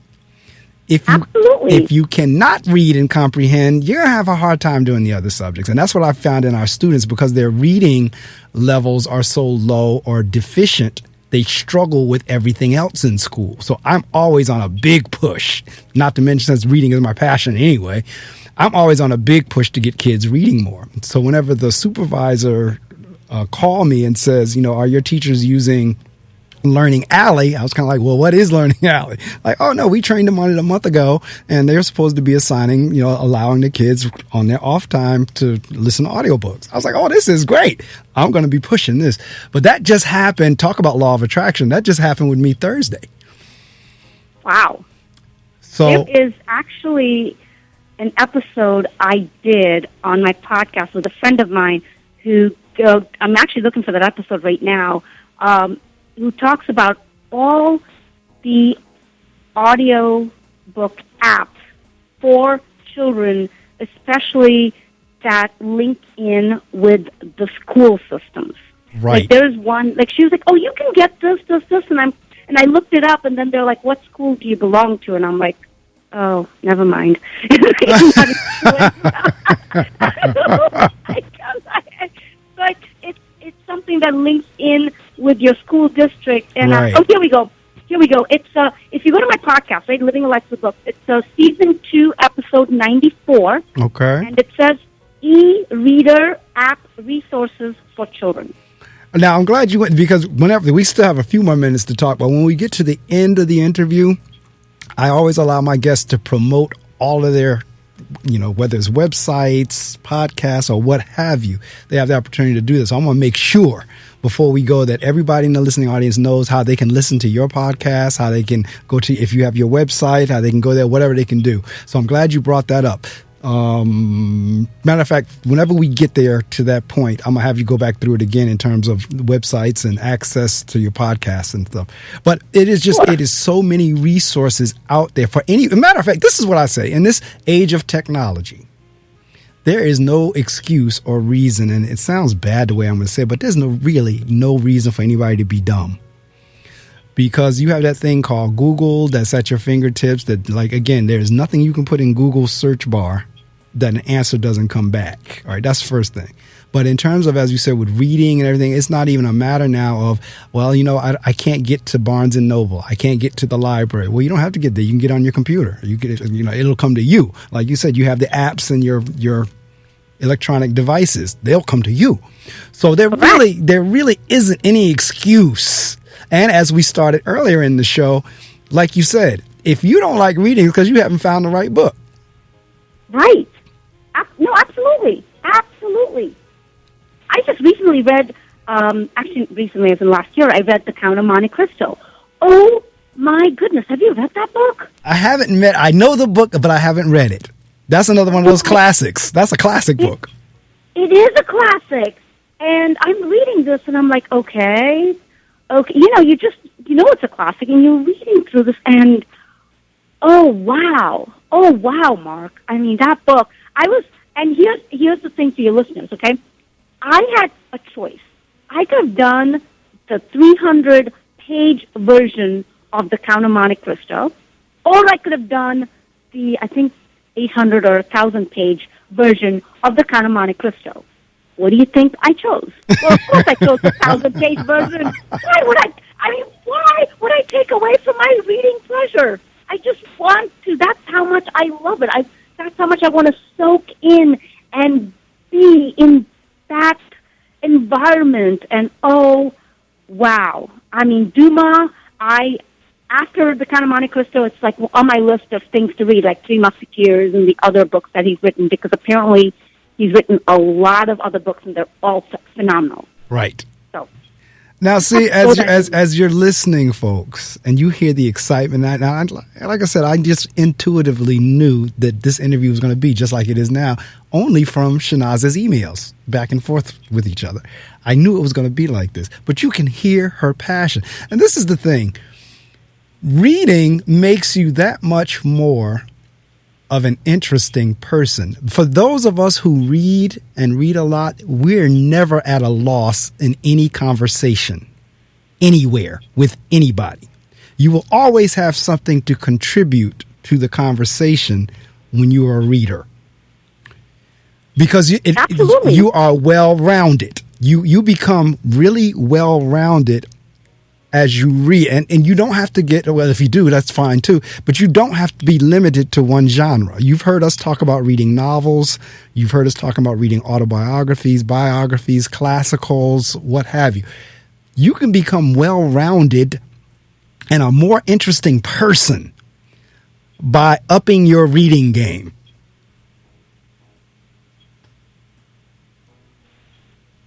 Absolutely. If you cannot read and comprehend, you're going to have a hard time doing the other subjects. And that's what I found in our students, because their reading levels are so low or deficient, they struggle with everything else in school. So I'm always on a big push, not to mention since reading is my passion anyway, I'm always on a big push to get kids reading more. So whenever the supervisor call me and says, are your teachers using Learning Alley? I was kind of like, well, what is Learning Alley? Like, oh, no, we trained them on it a month ago, and they're supposed to be assigning, allowing the kids on their off time to listen to audiobooks. I was like, oh, this is great. I'm going to be pushing this. But that just happened. Talk about law of attraction. That just happened with me Thursday. Wow. So there is actually an episode I did on my podcast with a friend of mine who I'm actually looking for that episode right now, who talks about all the audio book apps for children, especially that link in with the school systems. Right. Like there's one, like she was like, oh, you can get this, and I looked it up, and then they're like, what school do you belong to? And I'm like, oh, never mind. But it's something that links in with your school district. And right. Here we go. It's if you go to my podcast, right, Living a Life with Books, it's season 2, episode 94. Okay. And it says e-reader app resources for children. Now, I'm glad you went, because whenever we still have a few more minutes to talk, but when we get to the end of the interview, I always allow my guests to promote all of their, whether it's websites, podcasts, or what have you. They have the opportunity to do this. So I'm going to make sure before we go that everybody in the listening audience knows how they can listen to your podcast, how they can go to, if you have your website, how they can go there, whatever they can do. So I'm glad you brought that up. Matter of fact, whenever we get there to that point, I'm gonna have you go back through it again in terms of websites and access to your podcasts and stuff. But it is just, it is so many resources out there for any. Matter of fact, this is what I say: in this age of technology, there is no excuse or reason, and it sounds bad the way I'm going to say it, but there's no reason for anybody to be dumb. Because you have that thing called Google that's at your fingertips that, like, again, there's nothing you can put in Google's search bar that an answer doesn't come back. All right, that's the first thing. But in terms of, as you said, with reading and everything, it's not even a matter now of, well, I can't get to Barnes and Noble. I can't get to the library. Well, you don't have to get there. You can get on your computer. You get, it'll come to you. Like you said, you have the apps and your electronic devices. They'll come to you. So there really isn't any excuse. And as we started earlier in the show, like you said, if you don't like reading, it's because you haven't found the right book. Right. No, absolutely. Absolutely. I just recently read, recently as in last year, I read The Count of Monte Cristo. Oh, my goodness. Have you read that book? I haven't read. I know the book, but I haven't read it. That's another one of those classics. That's a classic book. It is a classic. And I'm reading this, and I'm like, okay. It's a classic, and you're reading through this, and oh, wow, Mark. I mean, that book, and here's the thing for your listeners, okay? I had a choice. I could have done the 300-page version of The Count of Monte Cristo, or I could have done the, 800 or 1,000-page version of The Count of Monte Cristo. What do you think I chose? Well, of course I chose the 1,000-page version. Why would I take away from my reading pleasure? I just want to. That's how much I love it. That's how much I want to soak in and be in that environment. And oh, wow. I mean, Dumas, after The Count of Monte Cristo, it's like on my list of things to read, like Three Musketeers and the other books that he's written, because apparently He's written a lot of other books, and they're all phenomenal. Right. So now, see, as you're listening, folks, and you hear the excitement. Like I said, I just intuitively knew that this interview was going to be just like it is now, only from Shanaz's emails back and forth with each other. I knew it was going to be like this, but you can hear her passion. And this is the thing. Reading makes you that much more of an interesting person. For those of us who read and read a lot, we're never at a loss in any conversation, anywhere, with anybody. You will always have something to contribute to the conversation when you are a reader. Because you are well-rounded. You become really well-rounded as you read. And you don't have to well, if you do, that's fine too. But you don't have to be limited to one genre. You've heard us talk about reading novels. You've heard us talk about reading autobiographies, biographies, classicals, what have you. You can become well-rounded and a more interesting person by upping your reading game.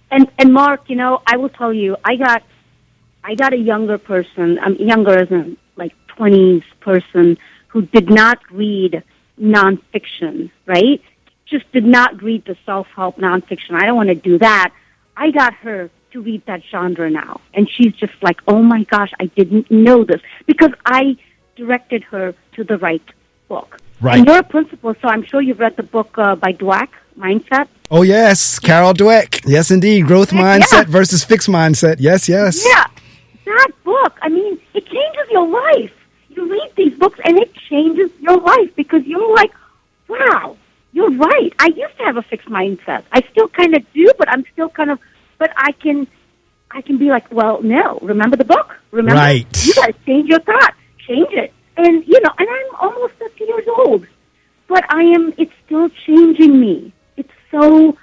And Mark, I will tell you, I got a younger person, younger as in like 20s person, who did not read nonfiction, right? Just did not read the self-help nonfiction. I don't want to do that. I got her to read that genre now. And she's just like, oh my gosh, I didn't know this. Because I directed her to the right book. Right. And you're a principal, so I'm sure you've read the book by Dweck, Mindset. Oh, yes. Carol Dweck. Yes, indeed. Growth mindset versus fixed mindset. Yes, yes. Yeah. That book, it changes your life. You read these books, and it changes your life because you're like, wow, you're right. I used to have a fixed mindset. I still kind of do, but I'm still but I can be like, well, no, remember the book. Remember? Right. You got to change your thought. Change it. And, and I'm almost 50 years old, but it's still changing me. It's so,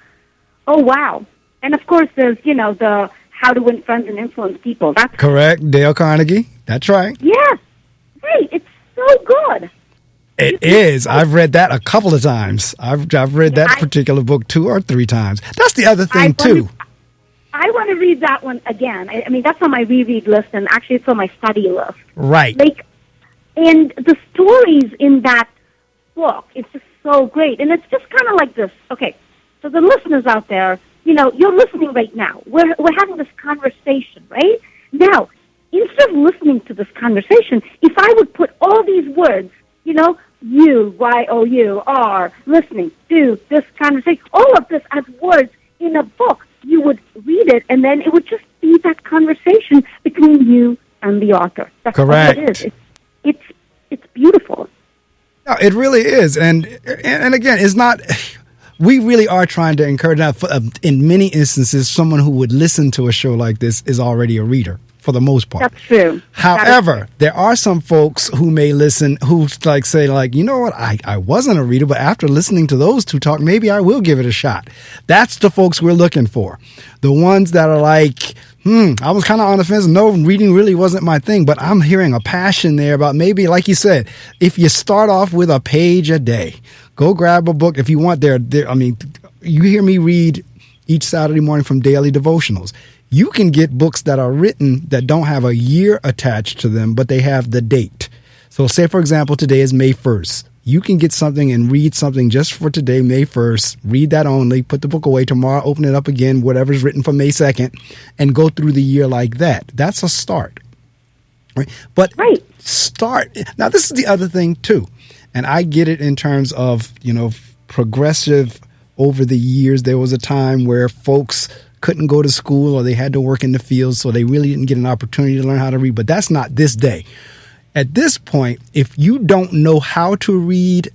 oh, wow. And, of course, there's, the How to Win Friends and Influence People. That's correct. Dale Carnegie. That's right. Yes. Right. It's so good. It is. I've read that a couple of times. I've read that particular book 2 or 3 times. That's the other thing, too. I want to read that one again. That's on my reread list, and actually it's on my study list. Right. And the stories in that book, it's just so great. And it's just kind of like this. Okay, so the listeners out there, you're listening right now. We're having this conversation, right? Now, instead of listening to this conversation, if I would put all these words, you, Y-O-U, are, listening to this conversation, all of this as words in a book, you would read it, and then it would just be that conversation between you and the author. That's correct. All it is. It's beautiful. No, it really is. And again, it's not... We really are trying to encourage. Now, in many instances, someone who would listen to a show like this is already a reader, for the most part. That's true. However, there are some folks who may listen who say, you know what, I wasn't a reader, but after listening to those two talk, maybe I will give it a shot. That's the folks we're looking for. The ones that are like, I was kind of on the fence. No, reading really wasn't my thing, but I'm hearing a passion there about maybe, like you said, if you start off with a page a day, go grab a book if you want. You hear me read each Saturday morning from daily devotionals. You can get books that are written that don't have a year attached to them, but they have the date. So say, for example, today is May 1st. You can get something and read something just for today, May 1st. Read that only, put the book away tomorrow, open it up again, whatever's written for May 2nd, and go through the year like that. That's a start. Right? But start. Now, this is the other thing, too. And I get it in terms of, progressive over the years. There was a time where folks couldn't go to school or they had to work in the field, so they really didn't get an opportunity to learn how to read. But that's not this day. At this point, if you don't know how to read,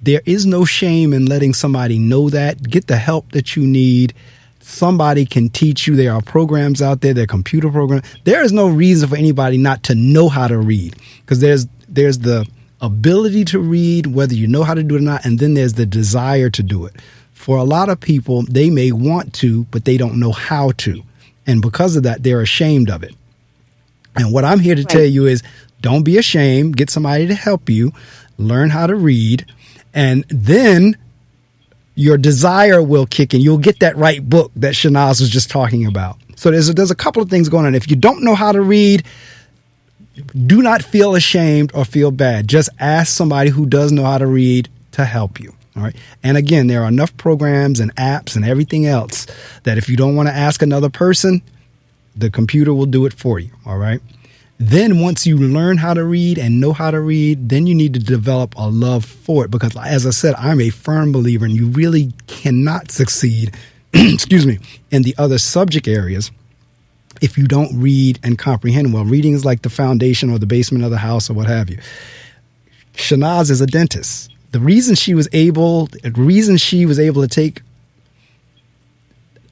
there is no shame in letting somebody know that. Get the help that you need. Somebody can teach you. There are programs out there. There are computer programs. There is no reason for anybody not to know how to read, because there's the ability to read, whether you know how to do it or not, and then there's the desire to do it. For a lot of people, they may want to, but they don't know how to. And because of that, they're ashamed of it. And what I'm here to tell you is, don't be ashamed. Get somebody to help you learn how to read. And then your desire will kick in. You'll get that right book that Shanaz was just talking about. So there's a couple of things going on. If you don't know how to read, do not feel ashamed or feel bad. Just ask somebody who does know how to read to help you. All right. And again, there are enough programs and apps and everything else that if you don't want to ask another person, the computer will do it for you. All right. Then once you learn how to read and know how to read, then you need to develop a love for it. Because as I said, I'm a firm believer and you really cannot succeed, excuse me, in the other subject areas if you don't read and comprehend well. Reading is like the foundation or the basement of the house or what have you. Shanaz is a dentist. The reason she was able to take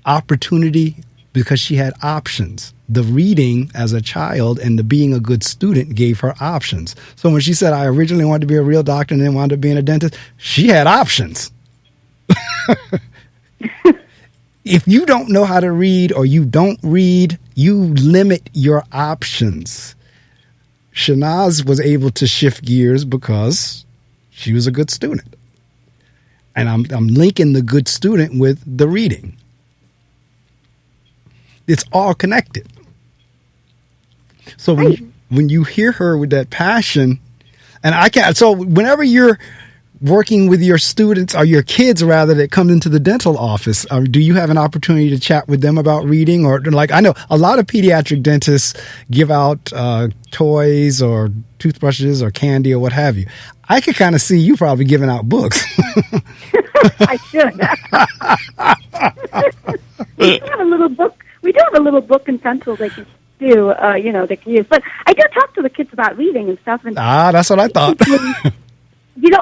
opportunity because she had options. The reading as a child and the being a good student gave her options. So when she said, I originally wanted to be a real doctor and then wound up being a dentist, she had options. If you don't know how to read or you don't read, you limit your options. Shanaz was able to shift gears because she was a good student. And I'm linking the good student with the reading. It's all connected. So when you hear her with that passion, so whenever you're working with your students or your kids rather that come into the dental office, do you have an opportunity to chat with them about reading? Or like, I know a lot of pediatric dentists give out toys or toothbrushes or candy or what have you. I could kind of see you probably giving out books. I should. We do have a little book. We do have a little book and pencil they can do, they can use. But I do talk to the kids about reading and stuff. And that's what I thought.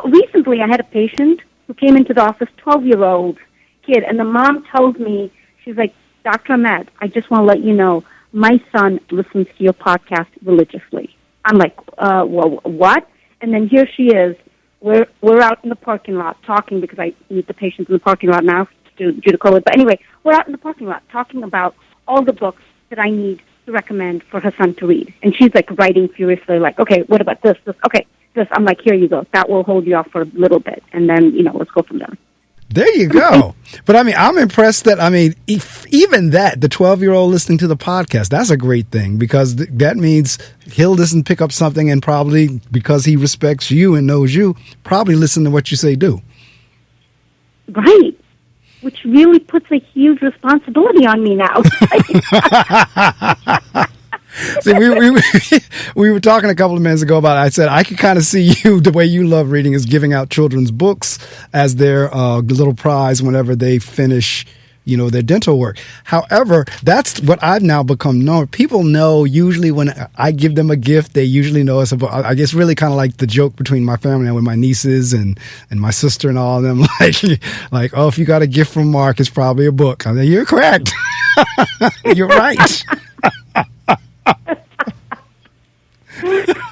Recently I had a patient who came into the office, 12-year-old kid, and the mom told me, she's like, Dr. Ahmed, I just want to let you know, my son listens to your podcast religiously. I'm like, well, what? And then here she is. We're out in the parking lot talking because I meet the patients in the parking lot now due to COVID. But anyway, we're out in the parking lot talking about all the books that I need to recommend for her son to read. And she's like writing furiously, like, okay, what about this? Okay, this. I'm like, here you go. That will hold you off for a little bit. And then, let's go from there. There you go. But I'm impressed that, even that, the 12-year-old listening to the podcast, that's a great thing because that means he'll pick up something and probably, because he respects you and knows you, probably listen to what you say do. Right. Which really puts a huge responsibility on me now. See, we were talking a couple of minutes ago about it. I said I could kind of see you, the way you love reading is giving out children's books as their little prize whenever they finish, their dental work. However, that's what I've now become known. People know usually when I give them a gift, they usually know it's a book. I guess really kind of like the joke between my family and with my nieces and my sister and all of them. Like, oh, if you got a gift from Mark, it's probably a book. I mean, you're correct. You're right.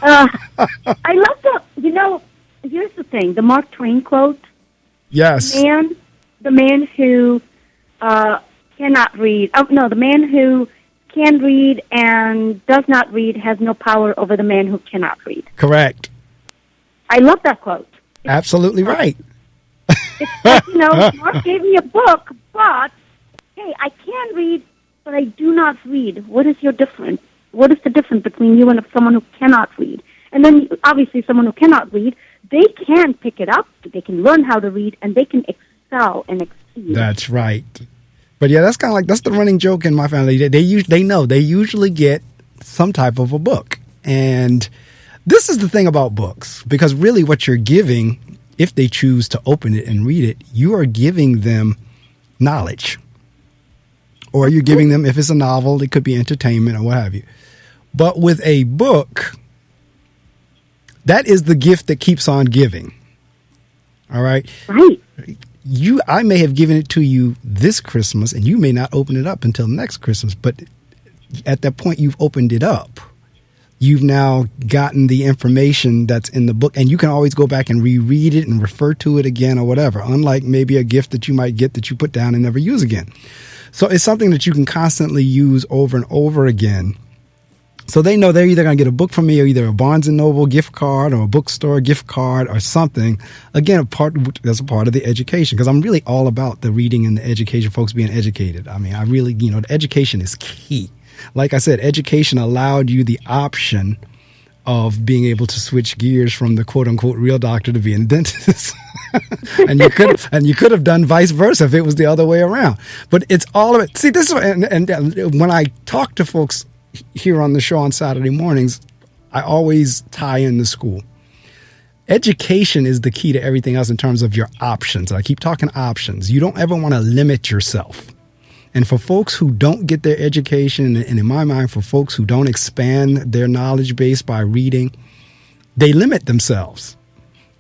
I love here's the thing, the Mark Twain quote. Yes. The man who cannot read. Oh, no, the man who can read and does not read has no power over the man who cannot read. Correct. I love that quote. Absolutely right. It's like, Mark gave me a book, but, hey, I can read, but I do not read. What is your difference? What is the difference between you and someone who cannot read? And then, obviously, someone who cannot read, they can pick it up, they can learn how to read, and they can excel and exceed. That's right. But yeah, that's the running joke in my family. They usually get some type of a book. And this is the thing about books, because really what you're giving, if they choose to open it and read it, you are giving them knowledge. Or you're giving them, if it's a novel, it could be entertainment or what have you. But with a book, that is the gift that keeps on giving. All right? Right. I may have given it to you this Christmas, and you may not open it up until next Christmas. But at that point, you've opened it up. You've now gotten the information that's in the book, and you can always go back and reread it and refer to it again or whatever, unlike maybe a gift that you might get that you put down and never use again. So it's something that you can constantly use over and over again. So they know they're either going to get a book from me or either a Barnes & Noble gift card or a bookstore gift card or something. Again, that's a part of the education, because I'm really all about the reading and the education, folks being educated. I mean, I really, the education is key. Like I said, education allowed you the option of being able to switch gears from the quote unquote real doctor to being a dentist. and you could have done vice versa if it was the other way around. But it's all of it. See, this is, and when I talk to folks here on the show on Saturday mornings, I always tie in the school. Education is the key to everything else in terms of your options. I keep talking options. You don't ever want to limit yourself. And for folks who don't get their education, and in my mind, for folks who don't expand their knowledge base by reading, they limit themselves.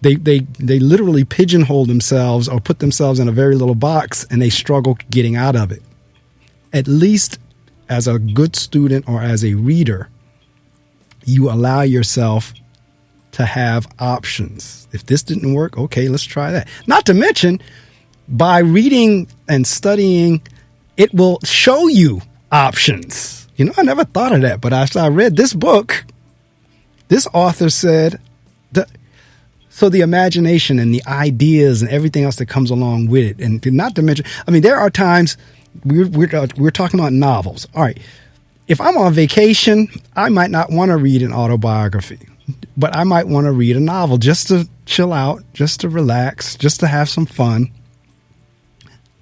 They literally pigeonhole themselves or put themselves in a very little box, and they struggle getting out of it. At least as a good student or as a reader, you allow yourself to have options. If this didn't work, okay, let's try that. Not to mention, by reading and studying, it will show you options. I never thought of that, but after I read this book, this author said, so the imagination and the ideas and everything else that comes along with it, and not to mention, I mean, there are times we're talking about novels. All right, if I'm on vacation, I might not want to read an autobiography, but I might want to read a novel just to chill out, just to relax, just to have some fun.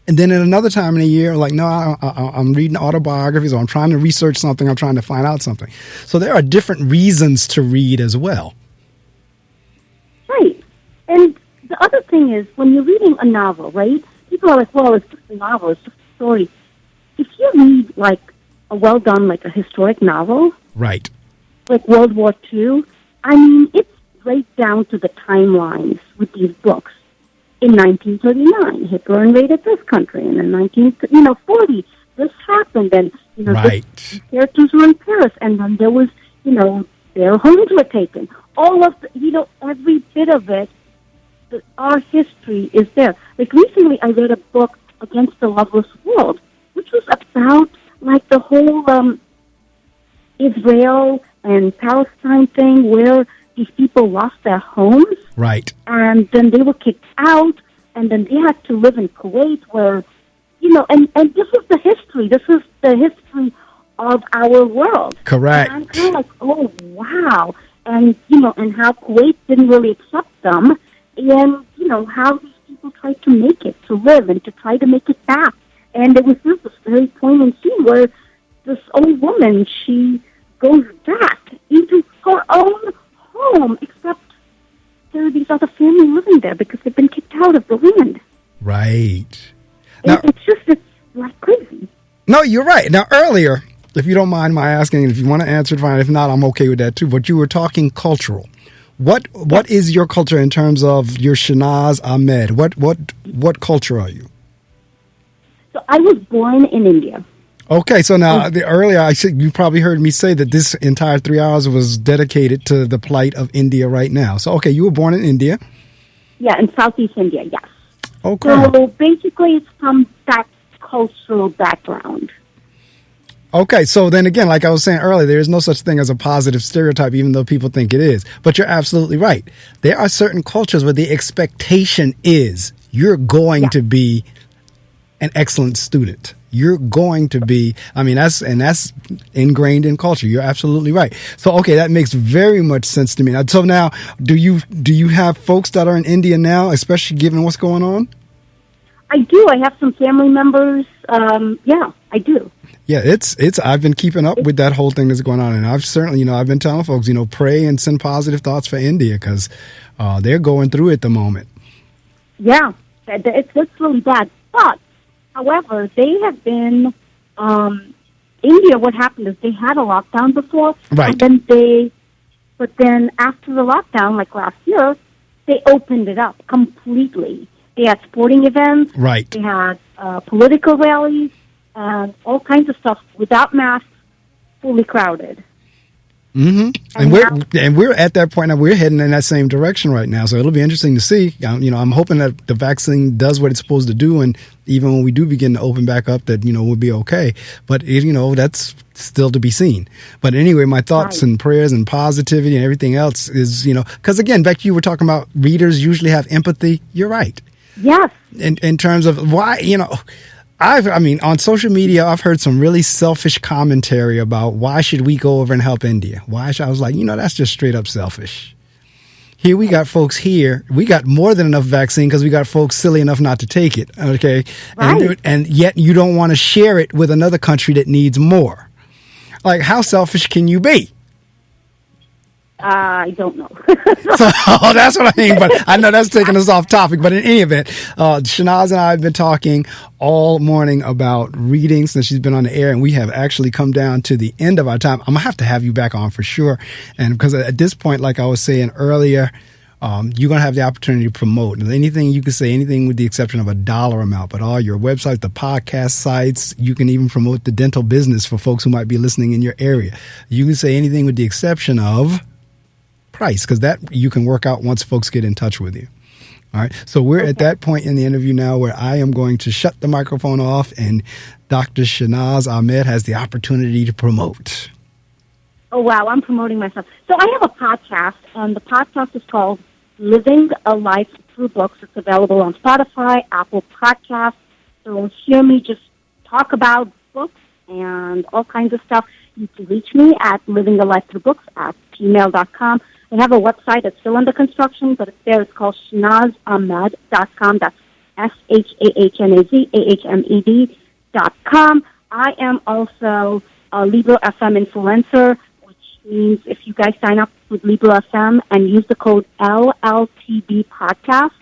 And then at another time in the year, like, no, I'm reading autobiographies, or I'm trying to research something, I'm trying to find out something. So there are different reasons to read as well. Right. And the other thing is, when you're reading a novel, right, people are like, well, it's just a novel, it's just a story. If you read, like, a well-done, like a historic novel, right, like World War II, I mean, it's right down to the timelines with these books. In 1939, Hitler invaded this country, and in 1940, this happened, and right. The characters were in Paris, and then there was, their homes were taken. All of the, every bit of it, our history is there. Like recently, I read a book, Against the Loveless World, which was about like the whole Israel and Palestine thing, where these people lost their homes. Right. And then they were kicked out, and then they had to live in Kuwait where, and this is the history. This is the history of our world. Correct. And I'm kind of like, oh, wow. And, and how Kuwait didn't really accept them, and, how these people tried to make it, to live, and to try to make it back. And there was this very poignant scene where this old woman, she goes back into her own home, except there are these other families living there because they've been kicked out of the land. Right. Now, it's like crazy. No, you're right. Now, earlier, if you don't mind my asking, and if you want to answer it, fine. If not, I'm okay with that too. But you were talking cultural. What is your culture in terms of your Shahnaz Ahmed? What culture are you? So I was born in India. Okay, so now earlier I said you probably heard me say that this entire 3 hours was dedicated to the plight of India right now. So okay, you were born in India. Yeah, in Southeast India, yes. Okay. So basically, it's from that cultural background. Okay, so then again, like I was saying earlier, there is no such thing as a positive stereotype, even though people think it is. But you're absolutely right. There are certain cultures where the expectation is you're going to be an excellent student. You're going to be, that's ingrained in culture. You're absolutely right. So, okay, that makes very much sense to me. So now, do you have folks that are in India now, especially given what's going on? I do. I have some family members. Yeah, I do. Yeah, I've been keeping up with that whole thing that's going on. And I've certainly, I've been telling folks, pray and send positive thoughts for India because they're going through it at the moment. Yeah, it's really bad. But, however, they have been, India, what happened is they had a lockdown before. Right. And but then after the lockdown, like last year, they opened it up completely. They had sporting events. Right. They had political rallies and all kinds of stuff without masks, fully crowded. And we're at that point now. We're heading in that same direction right now. So it'll be interesting to see. I'm hoping that the vaccine does what it's supposed to do, and even when we do begin to open back up, that we'll be okay. But that's still to be seen. But anyway, my thoughts and prayers and positivity and everything else is because again, back to you were talking about readers usually have empathy. You're right. Yes. In terms of why on social media, I've heard some really selfish commentary about why should we go over and help India? I was like, that's just straight up selfish. Here we got folks here. We got more than enough vaccine because we got folks silly enough not to take it. Okay. Right. And yet you don't want to share it with another country that needs more. Like, how selfish can you be? I don't know. So that's what I mean. But I know that's taking us off topic. But in any event, Shanaz and I have been talking all morning about reading since she's been on the air, and we have actually come down to the end of our time. I'm gonna have you back on for sure. And because at this point, like I was saying earlier, you're going to have the opportunity to promote. And anything you can say, anything with the exception of a dollar amount, but all your websites, the podcast sites, you can even promote the dental business for folks who might be listening in your area. You can say anything with the exception of price, because that you can work out once folks get in touch with you. All right. So we're at that point in the interview now where I am going to shut the microphone off and Dr. Shahnaz Ahmed has the opportunity to promote. Oh, wow. I'm promoting myself. So I have a podcast, and the podcast is called Living a Life Through Books. It's available on Spotify, Apple Podcasts. So hear me just talk about books and all kinds of stuff. You can reach me at livingalifethroughbooks@gmail.com. I have a website that's still under construction, but it's there. It's called ShanazAhmed.com. That's ShahnazAhmed.com. I am also a Libro FM influencer, which means if you guys sign up with Libro FM and use the code LLTB podcast,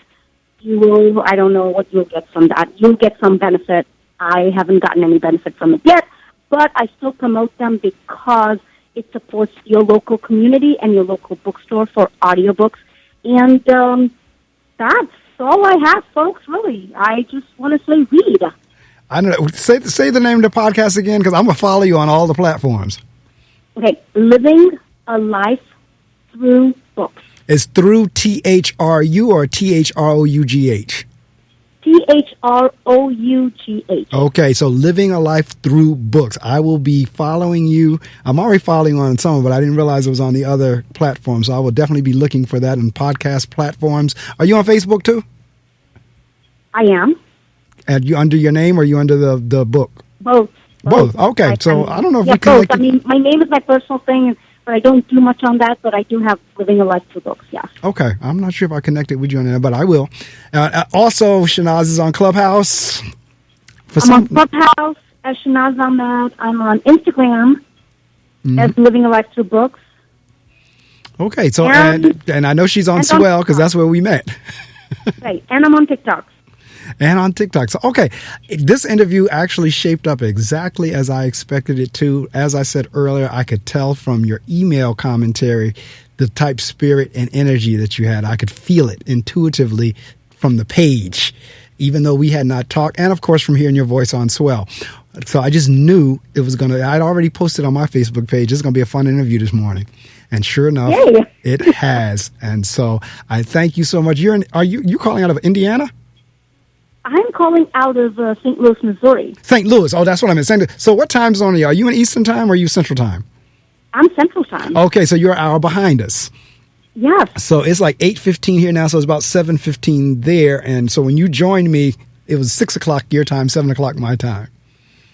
you will, I don't know what you'll get from that. You'll get some benefit. I haven't gotten any benefit from it yet, but I still promote them because it supports your local community and your local bookstore for audiobooks. And that's all I have, folks, really. I just want to say read. I don't know. Say the name of the podcast again, because I'm going to follow you on all the platforms. Okay. Living a Life Through Books. It's through THRU or THROUGH? THROUGH. Okay, so Living a Life Through Books. I will be following you. I'm already following you on some, but I didn't realize it was on the other platforms. So I will definitely be looking for that on podcast platforms. Are you on Facebook too? I am. And you under your name or are you under the book? Both. Okay, so I don't know if we can. Both. I mean, my name is my personal thing, but I don't do much on that, but I do have Living a Life Through Books, yes. Okay. I'm not sure if I connected with you on that, but I will. Also, Shanaz is on Clubhouse. I'm on Clubhouse as Shahnaz Ahmed. I'm on Instagram as Living a Life Through Books. Okay. So, and I know she's on Swell because that's where we met. Right. And I'm on TikTok. And on TikTok. So, okay, this interview actually shaped up exactly as I expected it to. As I said earlier, I could tell from your email commentary the type spirit and energy that you had. I could feel it intuitively from the page, even though we had not talked. And, of course, from hearing your voice on Swell. So I just knew it was going to – I'd already posted on my Facebook page. It's going to be a fun interview this morning. And sure enough, it has. And so I thank you so much. Are you calling out of Indiana? I'm calling out of St. Louis, Missouri. St. Louis. Oh, that's what I meant. So what time zone are you? Are you in Eastern time or are you Central time? I'm Central time. Okay, so you're an hour behind us. Yes. So it's like 8:15 here now, so it's about 7:15 there. And so when you joined me, it was 6 o'clock your time, 7 o'clock my time.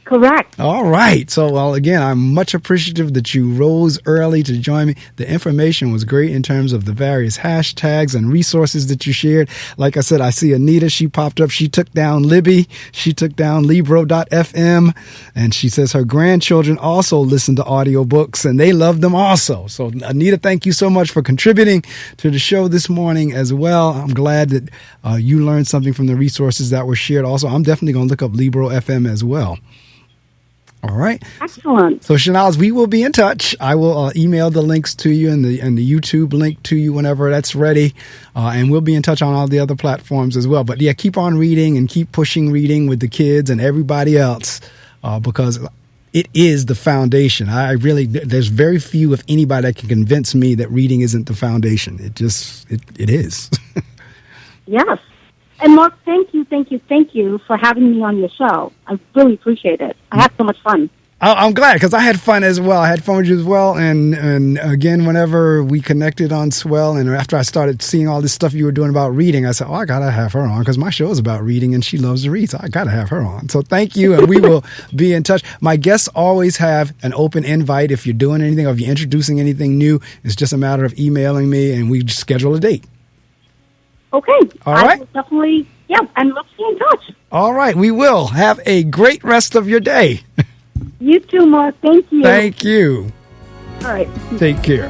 Correct. All right. So, well, again, I'm much appreciative that you rose early to join me. The information was great in terms of the various hashtags and resources that you shared. Like I said, I see Anita. She popped up. She took down Libby. She took down Libro.fm. And she says her grandchildren also listen to audiobooks and they love them also. So, Anita, thank you so much for contributing to the show this morning as well. I'm glad that you learned something from the resources that were shared. Also, I'm definitely going to look up Libro.fm as well. All right. Excellent. So, Shanaz, we will be in touch. I will email the links to you and the YouTube link to you whenever that's ready. And we'll be in touch on all the other platforms as well. But, yeah, keep on reading and keep pushing reading with the kids and everybody else because it is the foundation. There's very few, if anybody, that can convince me that reading isn't the foundation. It is. Yes. And Mark, thank you for having me on your show. I really appreciate it. I had so much fun. I'm glad, because I had fun as well. I had fun with you as well. And again, whenever we connected on Swell, and after I started seeing all this stuff you were doing about reading, I said, I got to have her on, because my show is about reading and she loves to read. So I got to have her on. So thank you. And we will be in touch. My guests always have an open invite. If you're doing anything or if you're introducing anything new, it's just a matter of emailing me and we schedule a date. Okay. All right. I will definitely, and let's stay in touch. All right. We will. Have a great rest of your day. You too, Mark. Thank you. Thank you. All right. Take care.